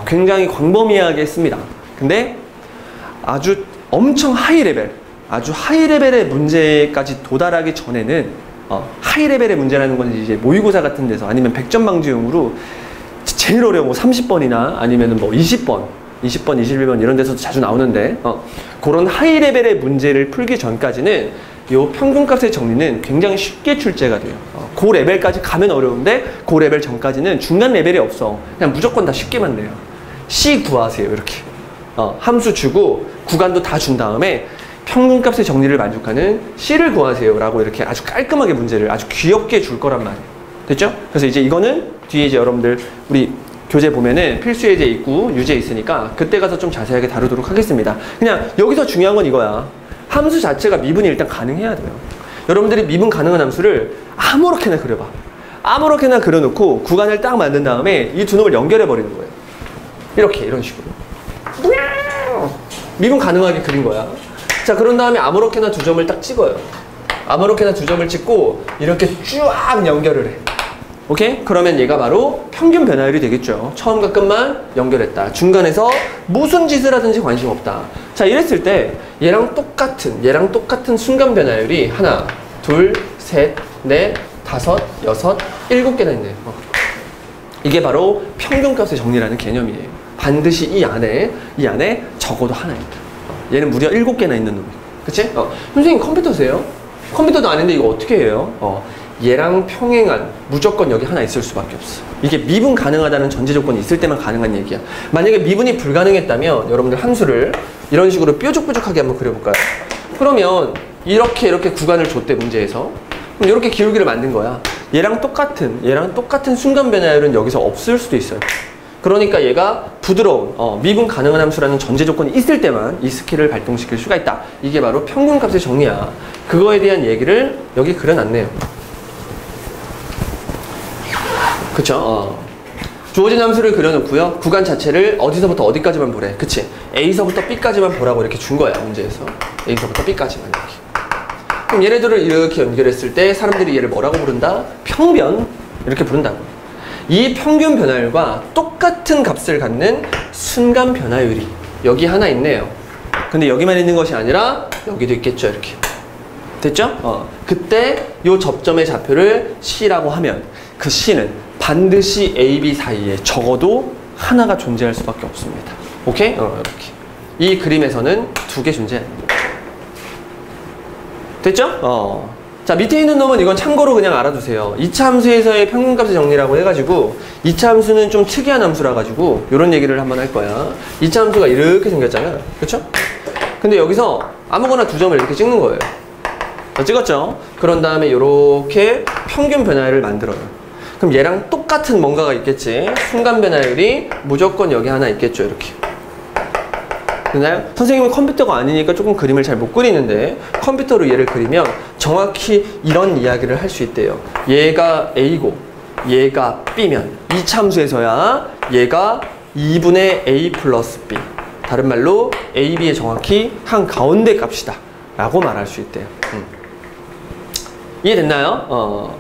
굉장히 광범위하게 씁니다. 근데 아주 엄청 하이 레벨, 아주 하이 레벨의 문제까지 도달하기 전에는 하이 레벨의 문제라는 건 이제 모의고사 같은 데서 아니면 100점 방지용으로 제일 어려운 뭐 30번이나 아니면 뭐 20번, 21번 이런 데서도 자주 나오는데 그런 하이 레벨의 문제를 풀기 전까지는 요 평균값의 정리는 굉장히 쉽게 출제가 돼요. 그 레벨까지 가면 어려운데 그 레벨 전까지는 중간 레벨이 없어. 그냥 무조건 다 쉽게만 내요. C 구하세요. 이렇게 함수 주고 구간도 다 준 다음에 평균값의 정리를 만족하는 C를 구하세요 라고 이렇게 아주 깔끔하게 문제를 아주 귀엽게 줄 거란 말이에요. 됐죠? 그래서 이제 이거는 뒤에 이제 여러분들 우리 교재 보면은 필수 예제 있고 유제 있으니까 그때 가서 좀 자세하게 다루도록 하겠습니다. 그냥 여기서 중요한 건 이거야. 함수 자체가 미분이 일단 가능해야 돼요. 여러분들이 미분 가능한 함수를 아무렇게나 그려봐. 아무렇게나 그려놓고 구간을 딱 만든 다음에 이 두 놈을 연결해 버리는 거예요. 이렇게, 이런 식으로. 미분 가능하게 그린 거야. 자, 그런 다음에 아무렇게나 두 점을 딱 찍어요. 아무렇게나 두 점을 찍고 이렇게 쫙 연결을 해. 오케이? 그러면 얘가 바로 평균 변화율이 되겠죠. 처음과 끝만 연결했다. 중간에서 무슨 짓을 하든지 관심 없다. 자, 이랬을 때 얘랑 똑같은 순간 변화율이 하나, 둘, 셋, 넷, 다섯, 여섯, 7개나 있네요. 이게 바로 평균값의 정리라는 개념이에요. 반드시 이 안에 적어도 하나 있다. 얘는 무려 7개나 있는 놈이에요. 그치? 선생님 컴퓨터세요? 컴퓨터도 아닌데 이거 어떻게 해요? 얘랑 평행한 무조건 여기 하나 있을 수밖에 없어. 이게 미분 가능하다는 전제 조건이 있을 때만 가능한 얘기야. 만약에 미분이 불가능했다면 여러분들 함수를 이런 식으로 뾰족뾰족하게 한번 그려볼까요? 그러면 이렇게 구간을 줬대, 문제에서. 그럼 이렇게 기울기를 만든 거야. 얘랑 똑같은 순간 변화율은 여기서 없을 수도 있어요. 그러니까 얘가 부드러운 미분 가능한 함수라는 전제 조건이 있을 때만 이 스킬을 발동시킬 수가 있다. 이게 바로 평균값의 정리야. 그거에 대한 얘기를 여기 그려놨네요. 그쵸? 주어진 함수를 그려놓고요. 구간 자체를 어디서부터 어디까지만 보래. 그치? A서부터 B까지만 보라고 이렇게 준 거야, 문제에서. A서부터 B까지만 이렇게. 그럼 얘네들을 이렇게 연결했을 때 사람들이 얘를 뭐라고 부른다? 평변. 이렇게 부른다고. 이 평균 변화율과 똑같은 값을 갖는 순간 변화율이 여기 하나 있네요. 근데 여기만 있는 것이 아니라 여기도 있겠죠, 이렇게. 됐죠? 그때 이 접점의 좌표를 C라고 하면 그 C는 반드시 A, B 사이에 적어도 하나가 존재할 수밖에 없습니다. 오케이? 이렇게. 이 그림에서는 두 개 존재합니다. 됐죠? 자, 밑에 있는 놈은 이건 참고로 그냥 알아두세요. 2차 함수에서의 평균값의 정리라고 해가지고 2차 함수는 좀 특이한 함수라 가지고 이런 얘기를 한번 할 거야. 2차 함수가 이렇게 생겼잖아. 그쵸? 근데 여기서 아무거나 두 점을 이렇게 찍는 거예요. 자, 찍었죠? 그런 다음에 이렇게 평균 변화율을 만들어요. 그럼 얘랑 똑같은 뭔가가 있겠지. 순간 변화율이 무조건 여기 하나 있겠죠, 이렇게. 되나요? 선생님은 컴퓨터가 아니니까 조금 그림을 잘 못 그리는데 컴퓨터로 얘를 그리면 정확히 이런 이야기를 할 수 있대요. 얘가 A고 얘가 B면 이 참수에서야 얘가 2분의 A 플러스 B, 다른 말로 A, B의 정확히 한 가운데 값이다 라고 말할 수 있대요. 이해됐나요?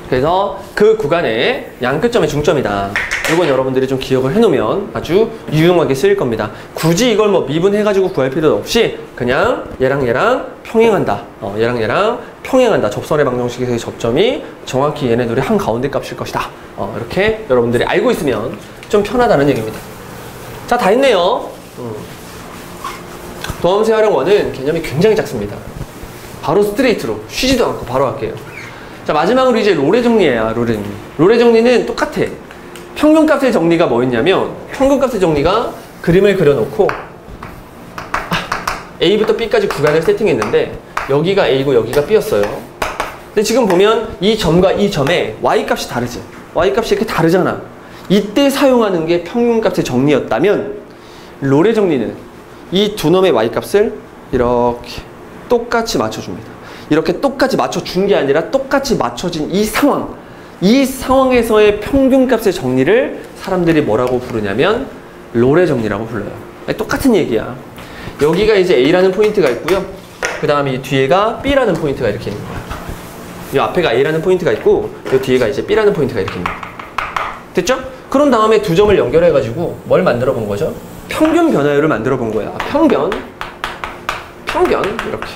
그래서 그 구간의 양끝점의 중점이다. 이건 여러분들이 좀 기억을 해놓으면 아주 유용하게 쓰일 겁니다. 굳이 이걸 뭐 미분해가지고 구할 필요도 없이 그냥 얘랑 얘랑 평행한다. 얘랑 얘랑 평행한다. 접선의 방정식에서의 접점이 정확히 얘네들이 한 가운데 값일 것이다. 이렇게 여러분들이 알고 있으면 좀 편하다는 얘기입니다. 자, 다 했네요. 도함수의 활용원은 개념이 굉장히 작습니다. 바로 스트레이트로 쉬지도 않고 바로 할게요. 자, 마지막으로 이제 롤의 정리예요. 롤의 정리. 롤의 정리는 똑같아. 평균값의 정리가 뭐였냐면 평균값의 정리가 그림을 그려놓고 A부터 B까지 구간을 세팅했는데 여기가 A고 여기가 B였어요. 근데 지금 보면 이 점과 이 점의 Y값이 다르지. Y값이 이렇게 다르잖아. 이때 사용하는 게 평균값의 정리였다면 롤의 정리는 이 두 놈의 Y값을 이렇게 똑같이 맞춰줍니다. 이렇게 똑같이 맞춰준 게 아니라 똑같이 맞춰진 이 상황에서의 평균값의 정리를 사람들이 뭐라고 부르냐면 롤의 정리라고 불러요. 똑같은 얘기야. 여기가 이제 A라는 포인트가 있고요. 그 다음에 이 뒤에가 B라는 포인트가 이렇게 있는 거야. 이 앞에가 A라는 포인트가 있고 이 뒤에가 이제 B라는 포인트가 이렇게 있는 거야. 됐죠? 그런 다음에 두 점을 연결해가지고 뭘 만들어 본 거죠? 평균 변화율을 만들어 본 거야. 평균 이렇게.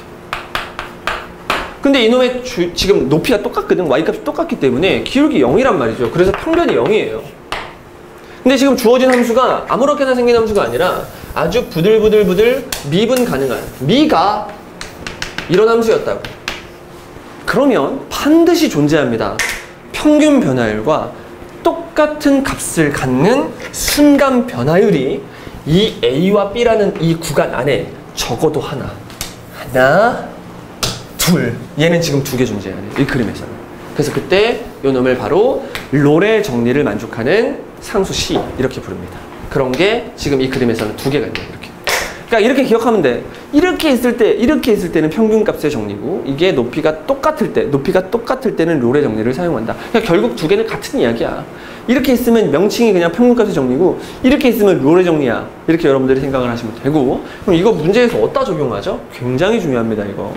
근데 이놈의 지금 높이가 똑같거든. Y값이 똑같기 때문에 기울기 0이란 말이죠. 그래서 평균이 0이에요. 근데 지금 주어진 함수가 아무렇게나 생긴 함수가 아니라 아주 부들부들 미분 가능한 미가 이런 함수였다고. 그러면 반드시 존재합니다. 평균 변화율과 똑같은 값을 갖는 순간 변화율이 이 A와 B라는 이 구간 안에 적어도 하나, 둘. 얘는 지금 두 개 존재해야 돼. 이 그림에서는. 그래서 그때 요 놈을 바로 롤의 정리를 만족하는 상수 C 이렇게 부릅니다. 그런 게 지금 이 그림에서는 두 개가 있네요. 이렇게. 그러니까 이렇게 기억하면 돼. 이렇게 있을 때는 평균값의 정리고 이게 높이가 똑같을 때는 롤의 정리를 사용한다. 그러니까 결국 두 개는 같은 이야기야. 이렇게 있으면 명칭이 그냥 평균값의 정리고 이렇게 있으면 롤의 정리야. 이렇게 여러분들이 생각을 하시면 되고, 그럼 이거 문제에서 어디다 적용하죠? 굉장히 중요합니다. 이거.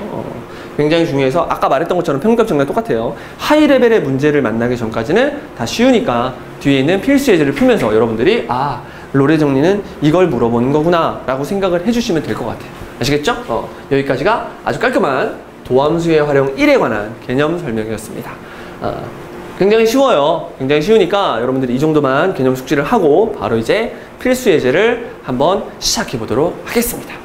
굉장히 중요해서 아까 말했던 것처럼 평균값 정리가 똑같아요. 하이 레벨의 문제를 만나기 전까지는 다 쉬우니까 뒤에 있는 필수 예제를 풀면서 여러분들이 롤의 정리는 이걸 물어보는 거구나 라고 생각을 해주시면 될 것 같아요. 아시겠죠? 여기까지가 아주 깔끔한 도함수의 활용 1에 관한 개념 설명이었습니다. 굉장히 쉬워요. 굉장히 쉬우니까 여러분들이 이 정도만 개념 숙지를 하고 바로 이제 필수 예제를 한번 시작해 보도록 하겠습니다.